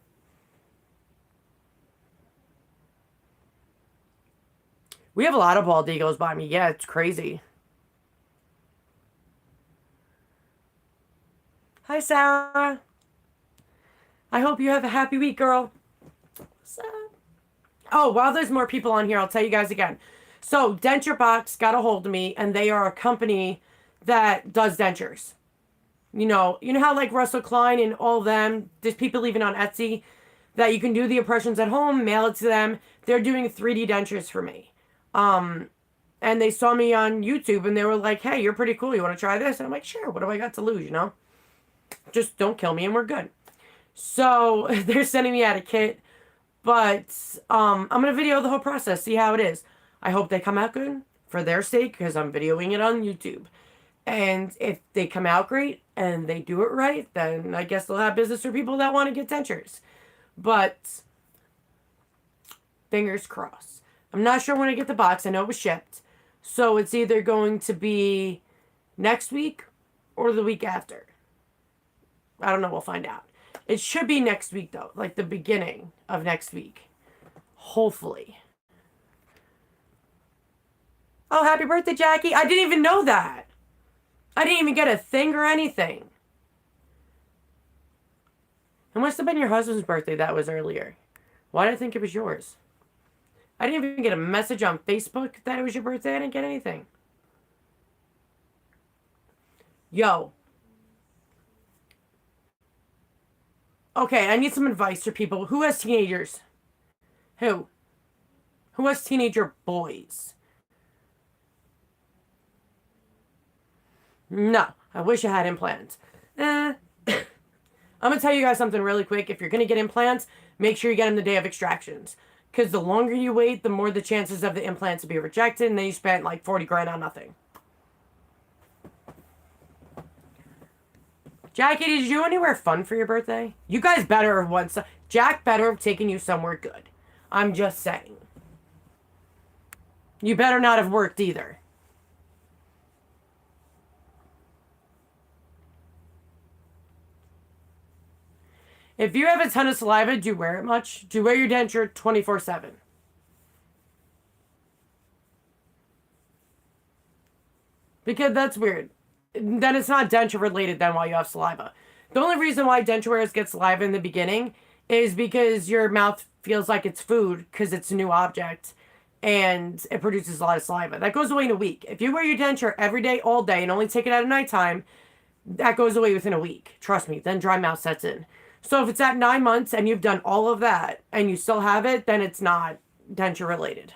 We have a lot of bald eagles by me. Yeah, it's crazy. Hi, Sarah. I hope you have a happy week, girl. Oh, while there's more people on here, I'll tell you guys again. So, Denture Box got a hold of me, and they are a company that does dentures. You know how like Russell Klein and all them, there's people even on Etsy that you can do the impressions at home, mail it to them. They're doing 3D dentures for me. And they saw me on YouTube, and they were like, hey, you're pretty cool. You want to try this? And I'm like, sure. What do I got to lose, you know? Just don't kill me, and we're good. So, they're sending me out a kit. But I'm going to video the whole process, see how it is. I hope they come out good for their sake, because I'm videoing it on YouTube. And if they come out great and they do it right, then I guess they'll have business for people that want to get dentures. But fingers crossed. I'm not sure when I get the box. I know it was shipped. So it's either going to be next week or the week after. I don't know. We'll find out. It should be next week, though. Like the beginning of next week. Hopefully. Oh, happy birthday, Jackie. I didn't even know that. I didn't even get a thing or anything. It must have been your husband's birthday that was earlier. Why did I think it was yours? I didn't even get a message on Facebook that it was your birthday. I didn't get anything. Yo. Okay, I need some advice for people. Who has teenagers? Who? Who has teenager boys? No, I wish I had implants. I'm going to tell you guys something really quick. If you're going to get implants, make sure you get them the day of extractions. Because the longer you wait, the more the chances of the implant to be rejected, and then you spent like 40 grand on nothing. Jackie, did you do anywhere fun for your birthday? You guys better have won. Jack better have taken you somewhere good. I'm just saying. You better not have worked either. If you have a ton of saliva, do you wear it much? Do you wear your denture 24/7? Because that's weird. Then it's not denture related then while you have saliva. The only reason why denture wearers get saliva in the beginning is because your mouth feels like it's food because it's a new object and it produces a lot of saliva. That goes away in a week. If you wear your denture every day, all day, and only take it out at nighttime, that goes away within a week. Trust me, then dry mouth sets in. So if it's at 9 months and you've done all of that and you still have it, then it's not denture related.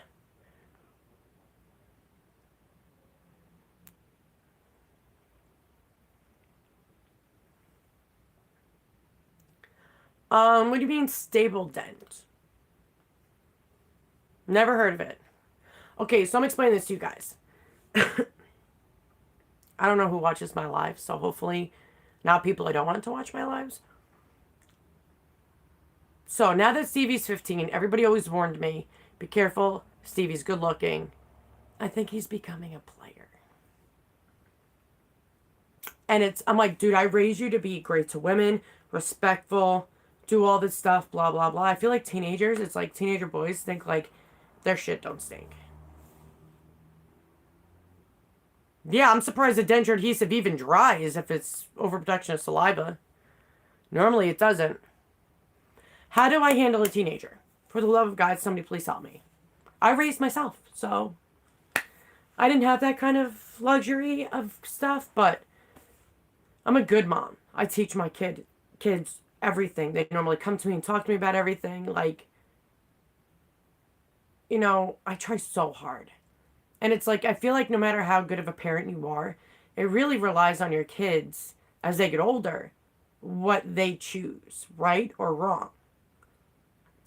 What do you mean stable dent? Never heard of it. Okay, so I'm explaining this to you guys. I don't know who watches my lives, so hopefully not people I don't want to watch my lives. So now that Stevie's 15, everybody always warned me, be careful, Stevie's good looking. I think he's becoming a player. And I'm like, dude, I raised you to be great to women, respectful, do all this stuff, blah, blah, blah. I feel like teenagers, it's like teenager boys think like their shit don't stink. Yeah, I'm surprised the denture adhesive even dries if it's overproduction of saliva. Normally it doesn't. How do I handle a teenager? For the love of God, somebody please help me. I raised myself, so I didn't have that kind of luxury of stuff, but I'm a good mom. I teach my kids everything. They normally come to me and talk to me about everything. Like, you know, I try so hard. And it's like, I feel like no matter how good of a parent you are, it really relies on your kids as they get older, what they choose, right or wrong.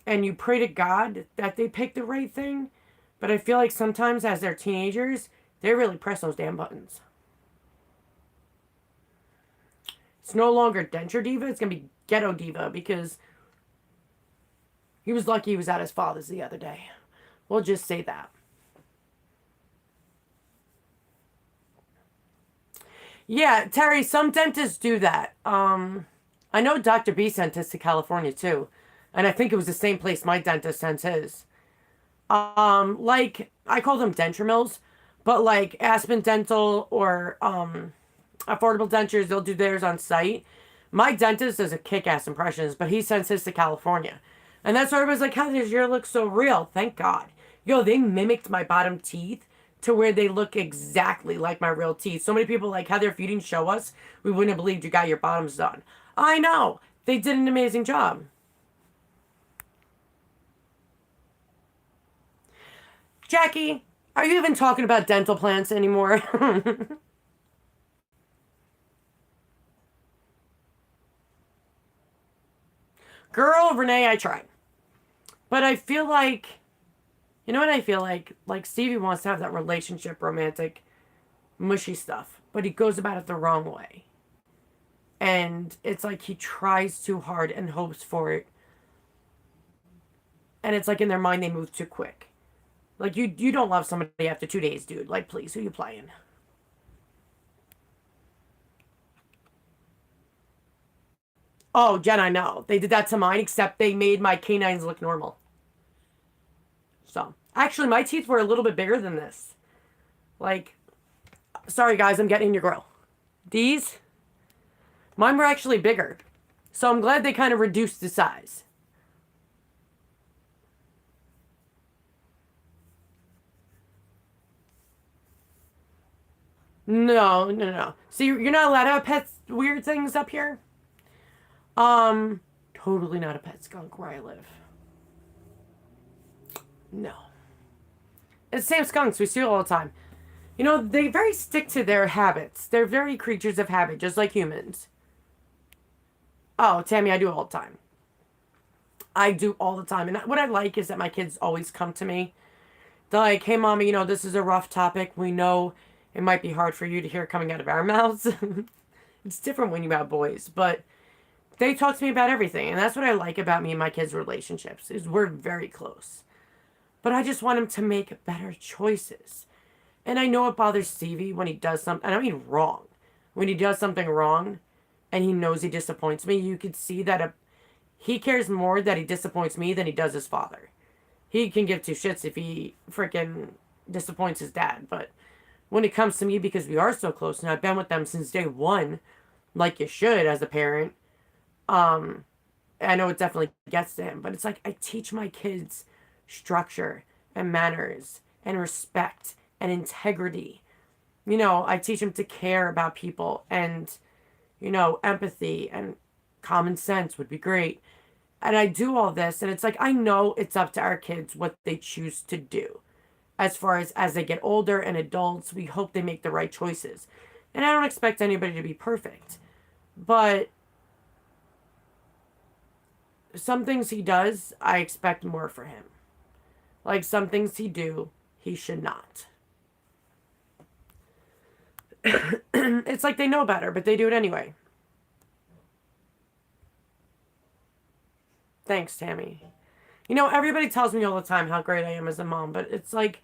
And you pray to God that they pick the right thing. But I feel like sometimes as they're teenagers, they really press those damn buttons. It's no longer denture diva. It's going to be ghetto diva because he was lucky he was at his father's the other day. We'll just say that. Yeah, Terry, some dentists do that. I know Dr. B sent his to California too. And I think it was the same place my dentist sent his. Like, I call them denture mills, but like Aspen Dental or Affordable Dentures, they'll do theirs on site. My dentist does a kick-ass impressions, but he sends his to California. And that's why everybody's like, how does your look so real? Thank God. Yo, they mimicked my bottom teeth to where they look exactly like my real teeth. So many people like, Heather, if you didn't show us, we wouldn't have believed you got your bottoms done. I know. They did an amazing job. Jackie, are you even talking about dental plans anymore? Girl, Renee, I tried. But I feel like, you know what I feel like? Like Stevie wants to have that relationship, romantic, mushy stuff. But he goes about it the wrong way. And it's like he tries too hard and hopes for it. And it's like in their mind they move too quick. Like, you don't love somebody after 2 days, dude. Like, please, who you playing? Oh, Jen, I know. They did that to mine, except they made my canines look normal. So, actually, my teeth were a little bit bigger than this. Like, sorry, guys, I'm getting in your grill. These, mine were actually bigger. So, I'm glad they kind of reduced the size. No, no, no. So you're not allowed to have pets, weird things up here? Totally not a pet skunk where I live. No. It's the same skunks. We see it all the time. You know, they very stick to their habits. They're very creatures of habit, just like humans. Oh, Tammy, I do it all the time. I do all the time. And what I like is that my kids always come to me. They're like, hey, mommy, this is a rough topic. We know it might be hard for you to hear coming out of our mouths. It's different when you have boys, but they talk to me about everything. And that's what I like about me and my kids' relationships is we're very close. But I just want him to make better choices. And I know it bothers Stevie when he does something, I don't mean wrong. When he does something wrong and he knows he disappoints me, you could see that he cares more that he disappoints me than he does his father. He can give two shits if he freaking disappoints his dad. But when it comes to me, because we are so close and I've been with them since day one, like you should as a parent, I know it definitely gets to him. But it's like I teach my kids structure and manners and respect and integrity. I teach them to care about people and, empathy and common sense would be great. And I do all this, and it's like I know it's up to our kids what they choose to do. As far as they get older and adults, we hope they make the right choices. And I don't expect anybody to be perfect. But some things he does, I expect more for him. Like some things he should not. It's like they know better, but they do it anyway. Thanks, Tammy. Everybody tells me all the time how great I am as a mom, but it's like,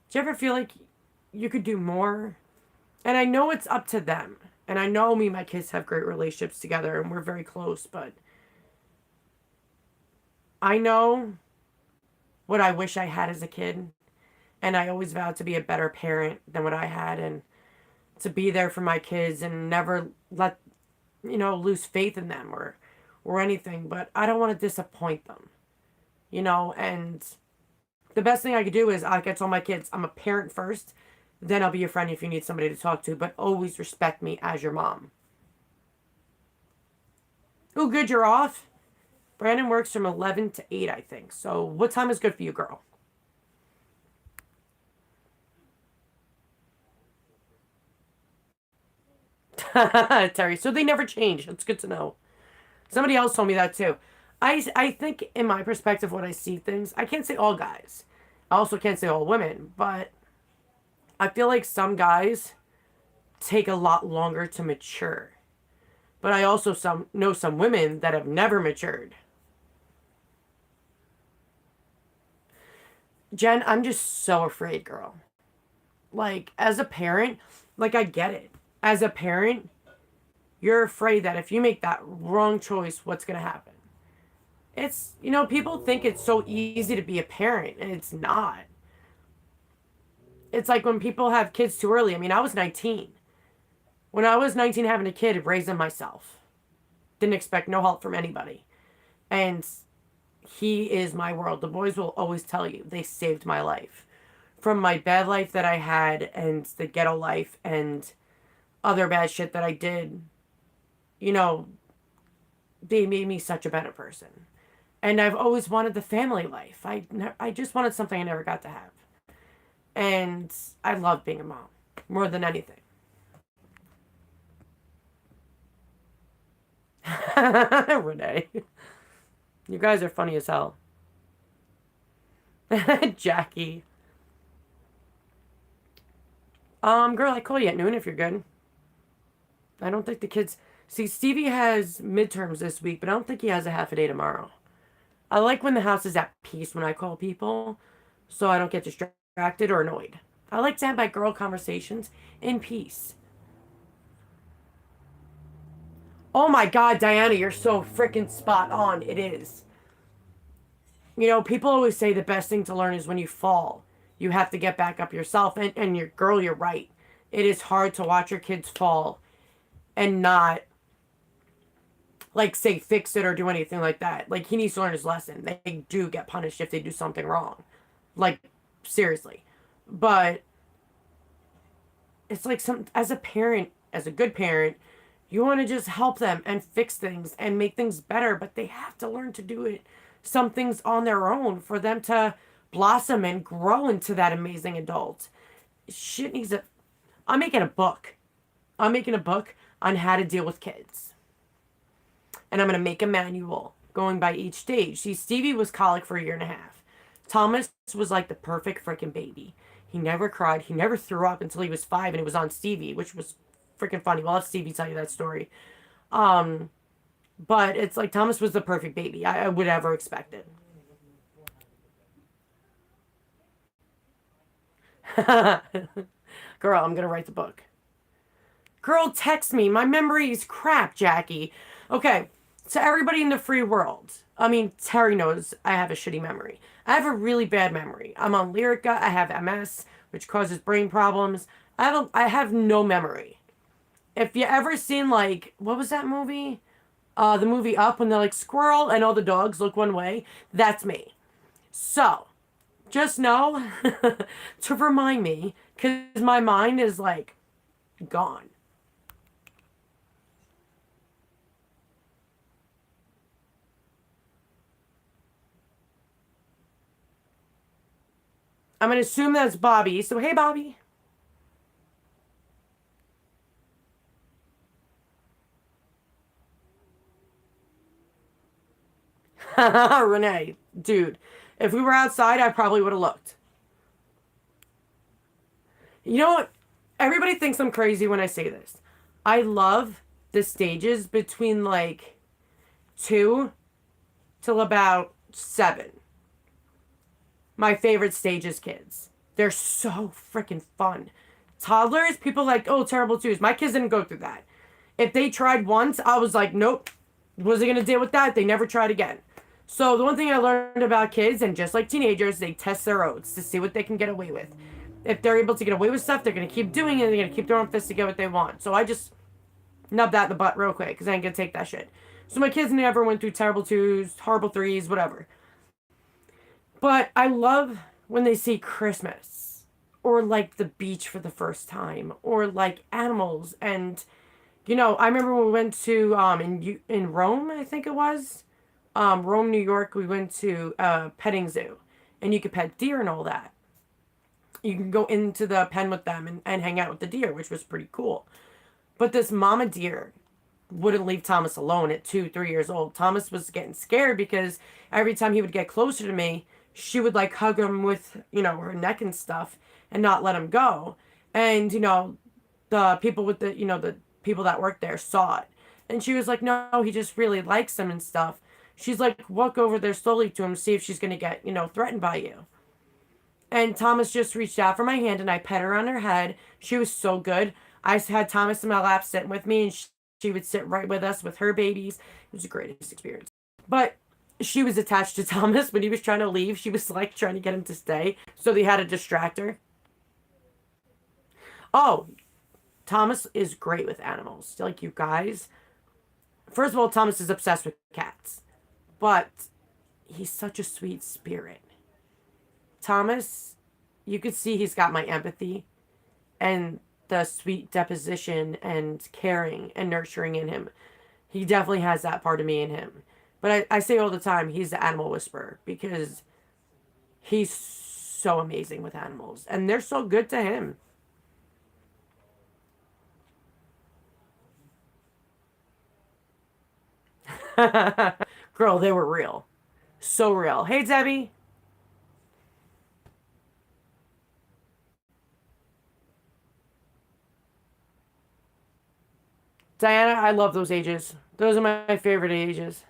do you ever feel like you could do more? And I know it's up to them. And I know me and my kids have great relationships together and we're very close, but I know what I wish I had as a kid. And I always vowed to be a better parent than what I had and to be there for my kids and never let, lose faith in them or anything. But I don't want to disappoint them, and the best thing I could do is I tell my kids, I'm a parent first, then I'll be your friend if you need somebody to talk to, but always respect me as your mom. Oh, good, you're off? Brandon works from 11 to 8, I think. So what time is good for you, girl? Terry, so they never change. That's good to know. Somebody else told me that too. I think in my perspective when I see things, I can't say all guys. I also can't say all women, but I feel like some guys take a lot longer to mature. But I also know some women that have never matured. Jen, I'm just so afraid, girl. Like, as a parent, like, I get it. As a parent, you're afraid that if you make that wrong choice, what's going to happen? It's, people think it's so easy to be a parent, and it's not. It's like when people have kids too early. I mean, I was 19. When I was 19 having a kid, raising myself. Didn't expect no help from anybody. And he is my world. The boys will always tell you they saved my life. From my bad life that I had and the ghetto life and other bad shit that I did, they made me such a better person. And I've always wanted the family life. I just wanted something I never got to have. And I love being a mom more than anything. Renee. You guys are funny as hell. Jackie. Girl, I call you at noon if you're good. I don't think the kids... See, Stevie has midterms this week, but I don't think he has a half a day tomorrow. I like when the house is at peace when I call people, so I don't get distracted or annoyed. I like to have my girl conversations in peace. Oh my God, Diana, you're so freaking spot on. It is. People always say the best thing to learn is when you fall. You have to get back up yourself. And you're right. It is hard to watch your kids fall and not, like, say, fix it or do anything like that. Like, he needs to learn his lesson. They do get punished if they do something wrong. Like, seriously. But it's like as a parent, as a good parent, you want to just help them and fix things and make things better, but they have to learn to do it, some things on their own for them to blossom and grow into that amazing adult. Shit needs a... I'm making a book. I'm making a book on how to deal with kids. And I'm going to make a manual. going by each stage. See, Stevie was colic for a year and a half. Thomas was like the perfect freaking baby. He never cried. He never threw up until he was 5, and it was on Stevie, which was freaking funny. We'll have Stevie tell you that story. Um, but it's like Thomas was the perfect baby. I would ever expect it. Girl, I'm gonna write the book. Girl, text me. My memory is crap, Jackie. Okay, to everybody in the free world. I mean, Terry knows I have a shitty memory. I have a really bad memory. I'm on Lyrica. I have MS, which causes brain problems. I have no memory. If you ever seen like what was that movie? The movie Up when they're like squirrel and all the dogs look one way. That's me. So just know to remind me because my mind is like gone. I'm gonna assume that's Bobby. So hey, Bobby. Renee, dude, if we were outside, I probably would have looked. You know what? Everybody thinks I'm crazy when I say this. I love the stages between like 2 till about 7. My favorite stages, kids. They're so freaking fun. Toddlers, people like, oh, terrible twos. My kids didn't go through that. If they tried once, I was like, nope. Wasn't gonna deal with that. They never tried again. So the one thing I learned about kids, and just like teenagers, they test their oats to see what they can get away with. If they're able to get away with stuff, they're gonna keep doing it. And they're gonna keep throwing fists to get what they want. So I just nub that in the butt real quick because I ain't gonna take that shit. So my kids never went through terrible twos, horrible threes, whatever. But I love when they see Christmas or like the beach for the first time or like animals. And you know, I remember when we went to in Rome, I think it was Rome, New York. We went to petting zoo, and you could pet deer and all that. You can go into the pen with them and hang out with the deer, which was pretty cool. But this mama deer wouldn't leave Thomas alone at 2, 3 years old. Thomas was getting scared because every time he would get closer to me, she would like hug him with, you know, her neck and stuff and not let him go. And, you know, the people with the, you know, the people that worked there saw it. And she was like, no, he just really likes him and stuff. She's like, walk over there slowly to him, see if she's going to get, you know, threatened by you. And Thomas just reached out for my hand and I pet her on her head. She was so good. I had Thomas in my lap sitting with me and she would sit right with us with her babies. It was the greatest experience. But she was attached to Thomas when he was trying to leave. She was like trying to get him to stay. So they had to distract her. Oh, Thomas is great with animals. Like you guys. First of all, Thomas is obsessed with cats. But he's such a sweet spirit. Thomas, you could see he's got my empathy and the sweet deposition and caring and nurturing in him. He definitely has that part of me in him. But I say all the time, he's the animal whisperer because he's so amazing with animals. And they're so good to him. Girl, they were real. So real. Hey, Debbie. Diana, I love those ages. Those are my favorite ages.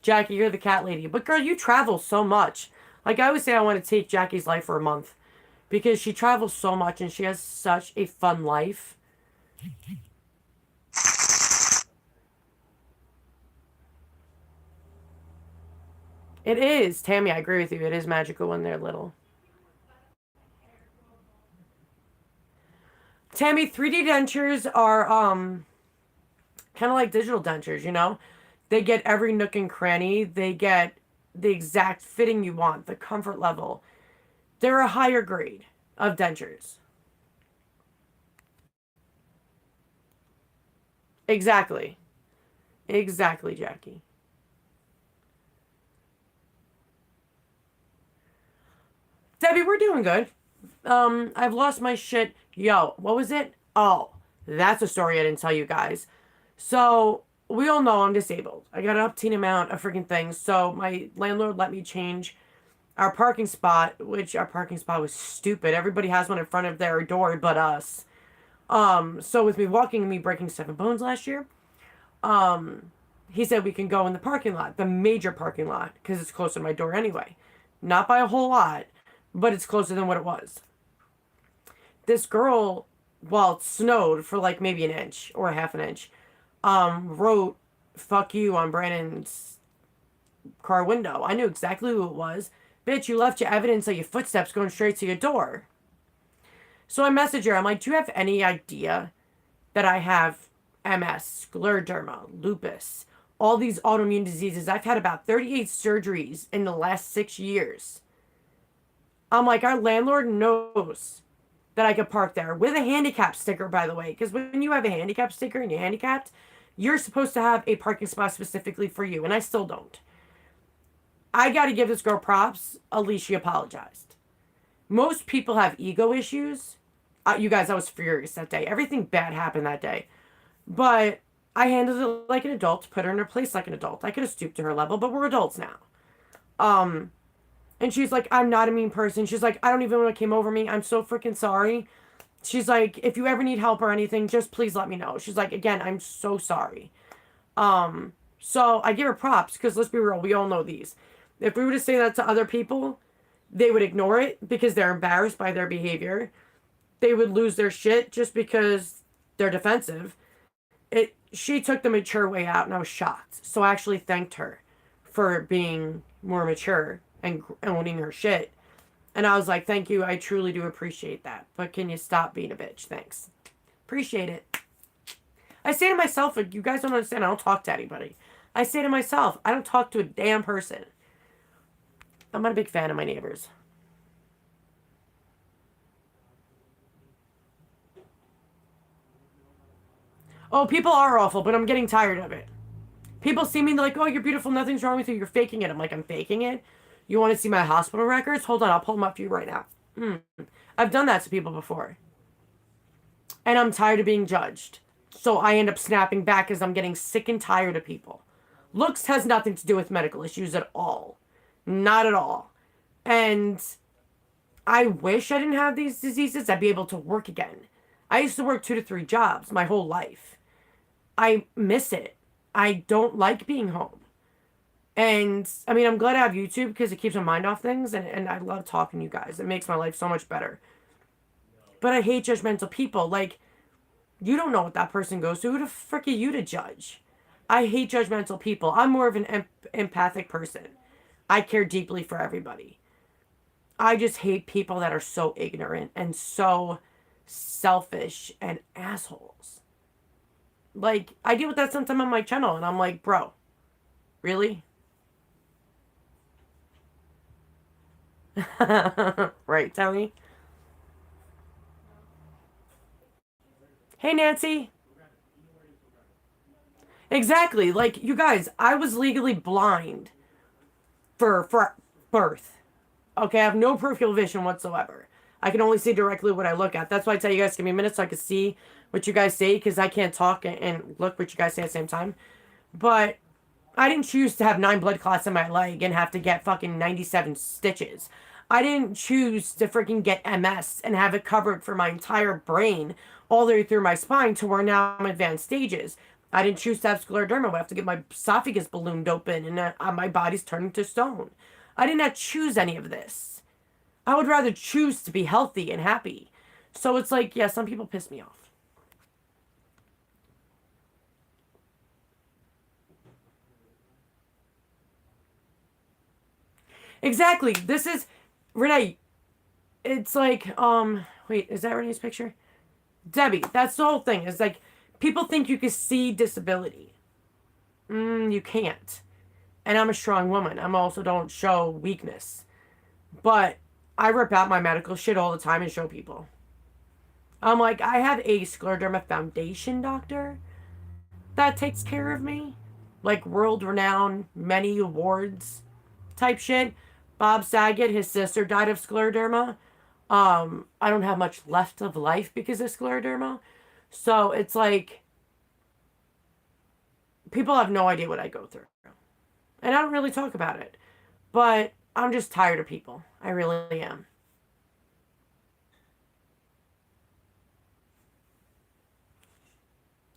Jackie, you're the cat lady. But girl, you travel so much. Like I always say, I want to take Jackie's life for a month because she travels so much and she has such a fun life. It is, Tammy. I agree with you. It is magical when they're little. Tammy, 3D dentures are kind of like digital dentures. You know, they get every nook and cranny. They get the exact fitting you want, the comfort level. They're a higher grade of dentures. Exactly. Exactly, Jackie. Debbie, we're doing good. I've lost my shit. Yo, what was it? Oh, that's a story I didn't tell you guys. So we all know I'm disabled. I got an obscene amount of freaking things. So my landlord let me change our parking spot, which our parking spot was stupid. Everybody has one in front of their door but us. So with me walking and me breaking 7 bones last year, um, he said we can go in the parking lot, the major parking lot, because it's closer to my door anyway. Not by a whole lot, but it's closer than what it was. This girl, while it snowed for like maybe an inch or a half an inch, wrote "fuck you" on Brandon's car window. I knew exactly who it was. Bitch, you left your evidence of your footsteps going straight to your door. So I messaged her. I'm like, do you have any idea that I have MS, scleroderma, lupus, all these autoimmune diseases? I've had about 38 surgeries in the last 6 years. I'm like, our landlord knows that I could park there with a handicap sticker, by the way. Because when you have a handicap sticker and you're handicapped, you're supposed to have a parking spot specifically for you. And I still don't. I got to give this girl props. At least she apologized. Most people have ego issues. You guys, I was furious that day. Everything bad happened that day. But I handled it like an adult, put her in her place like an adult. I could have stooped to her level, but we're adults now. And she's like, I'm not a mean person. She's like, I don't even know what came over me. I'm so freaking sorry. She's like, if you ever need help or anything, just please let me know. She's like, again, I'm so sorry. So I give her props because let's be real, we all know these. If we were to say that to other people, they would ignore it because they're embarrassed by their behavior. They would lose their shit just because they're defensive. She took the mature way out and I was shocked. So I actually thanked her for being more mature and owning her shit. And I was like, thank you. I truly do appreciate that. But can you stop being a bitch? Thanks. Appreciate it. I say to myself, you guys don't understand, I don't talk to anybody. I say to myself, I don't talk to a damn person. I'm not a big fan of my neighbors. Oh, people are awful, but I'm getting tired of it. People see me like, oh, you're beautiful, nothing's wrong with you, you're faking it. I'm like, I'm faking it? You want to see my hospital records? Hold on, I'll pull them up for you right now. I've done that to people before. And I'm tired of being judged. So I end up snapping back as I'm getting sick and tired of people. Looks has nothing to do with medical issues at all. Not at all. And I wish I didn't have these diseases. I'd be able to work again. I used to work 2 to 3 jobs my whole life. I miss it. I don't like being home. And I mean, I'm glad I have YouTube because it keeps my mind off things. And I love talking to you guys. It makes my life so much better. But I hate judgmental people. Like, you don't know what that person goes through. Who the frick are you to judge? I hate judgmental people. I'm more of an empathic person. I care deeply for everybody. I just hate people that are so ignorant and so selfish and assholes. Like, I deal with that sometimes on my channel, and I'm like, bro, really? Right, Tony? Hey, Nancy. Exactly. Like, you guys, I was legally blind for birth. Okay, I have no peripheral vision whatsoever. I can only see directly what I look at. That's why I tell you guys, give me a minute so I can see what you guys say, because I can't talk and look what you guys say at the same time. But I didn't choose to have 9 blood clots in my leg and have to get fucking 97 stitches. I didn't choose to freaking get MS and have it covered for my entire brain all the way through my spine to where now I'm advanced stages. I didn't choose to have scleroderma. I have to get my esophagus ballooned open and my body's turning to stone. I did not choose any of this. I would rather choose to be healthy and happy. So it's like, yeah, some people piss me off. Exactly. This is Renee. It's like, wait, is that Renee's picture? Debbie. That's the whole thing. It's like people think you can see disability. You can't. And I'm a strong woman. I'm also don't show weakness. But I rip out my medical shit all the time and show people. I'm like, I have a scleroderma foundation doctor that takes care of me. Like world renowned, many awards type shit. Bob Saget, his sister died of scleroderma. I don't have much left of life because of scleroderma. So it's like, people have no idea what I go through. And I don't really talk about it. But I'm just tired of people. I really am.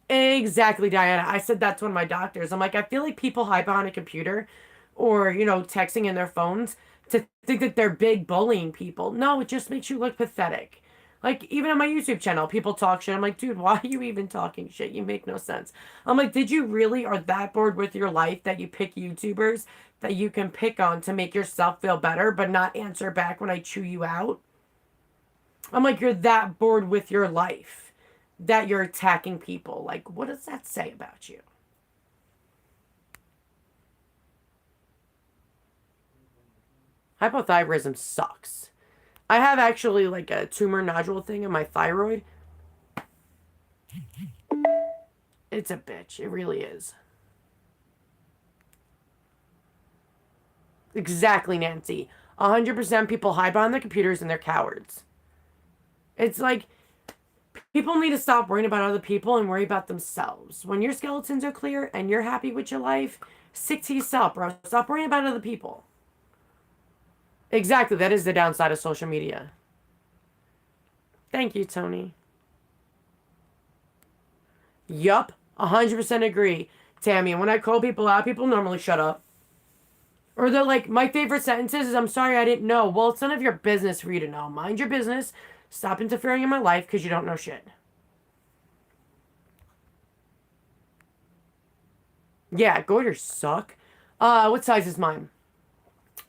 Exactly, Diana. I said that to one of my doctors. I'm like, I feel like people hide behind a computer or, texting in their phones to think that they're big bullying people. No, it just makes you look pathetic. Like, even on my YouTube channel, people talk shit. I'm like, dude, why are you even talking shit? You make no sense. I'm like, did you really are that bored with your life that you pick YouTubers that you can pick on to make yourself feel better, but not answer back when I chew you out? I'm like, you're that bored with your life that you're attacking people. Like, what does that say about you? Hypothyroidism sucks. I have actually like a tumor nodule thing in my thyroid. It's a bitch. It really is. Exactly, Nancy. 100% people hide behind the computers and they're cowards. It's like people need to stop worrying about other people and worry about themselves. When your skeletons are clear and you're happy with your life, stick to yourself, bro. Stop worrying about other people. Exactly. That is the downside of social media. Thank you, Tony. Yup. 100% agree, Tammy. And when I call people out, people normally shut up. Or they're like, my favorite sentences is, I'm sorry I didn't know. Well, it's none of your business for you to know. Mind your business. Stop interfering in my life because you don't know shit. Yeah, goiters suck. What size is mine?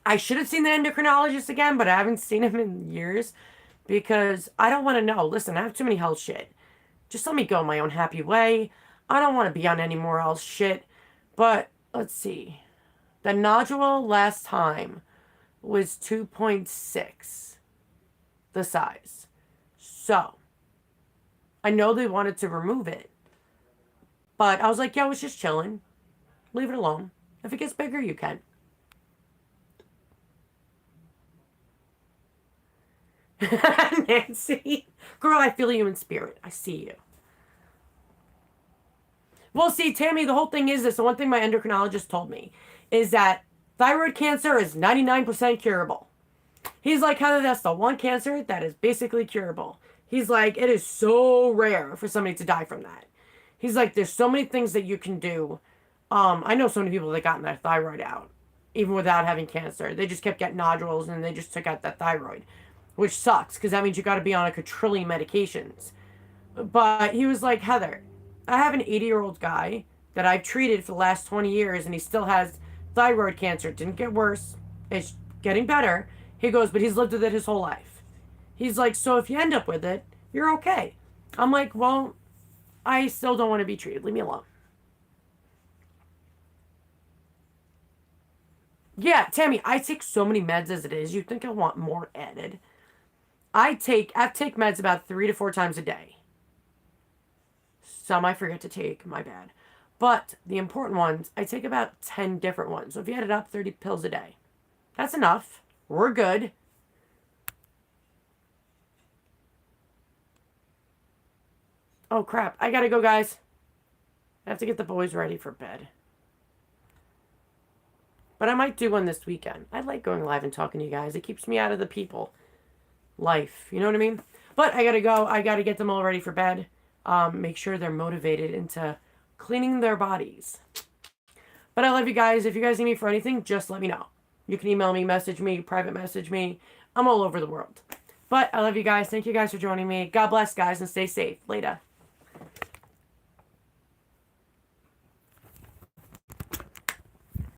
I should have seen the endocrinologist again, but I haven't seen him in years because I don't want to know. Listen, I have too many health shit. Just let me go my own happy way. I don't want to be on any more else shit. But let's see. The nodule last time was 2.6, the size. So, I know they wanted to remove it. But I was like, yeah, I was just chilling. Leave it alone. If it gets bigger, you can. Nancy. Girl, I feel you in spirit. I see you. Well, see, Tammy, the whole thing is this. The one thing my endocrinologist told me is that thyroid cancer is 99% curable. He's like, Heather, that's the one cancer that is basically curable. He's like, it is so rare for somebody to die from that. He's like, there's so many things that you can do. I know so many people that gotten their thyroid out, even without having cancer. They just kept getting nodules and they just took out that thyroid, which sucks because that means you got to be on a quadrillion medications. But he was like, Heather, I have an 80-year-old guy that I've treated for the last 20 years and he still has thyroid cancer. It didn't get worse. It's getting better. He goes, but he's lived with it his whole life. He's like, so if you end up with it, you're okay. I'm like, well, I still don't want to be treated. Leave me alone. Yeah, Tammy, I take so many meds as it is. You think I want more added? I take meds about 3 to 4 times a day. Some I forget to take, my bad. But the important ones, I take about 10 different ones. So if you add it up, 30 pills a day. That's enough. We're good. Oh, crap. I gotta go, guys. I have to get the boys ready for bed. But I might do one this weekend. I like going live and talking to you guys. It keeps me out of the people life. You know what I mean? But I gotta go. I gotta get them all ready for bed. Make sure they're motivated into cleaning their bodies. But I love you guys. If you guys need me for anything, just let me know. You can email me, message me, private message me. I'm all over the world. But I love you guys. Thank you guys for joining me. God bless, guys, and stay safe. Later.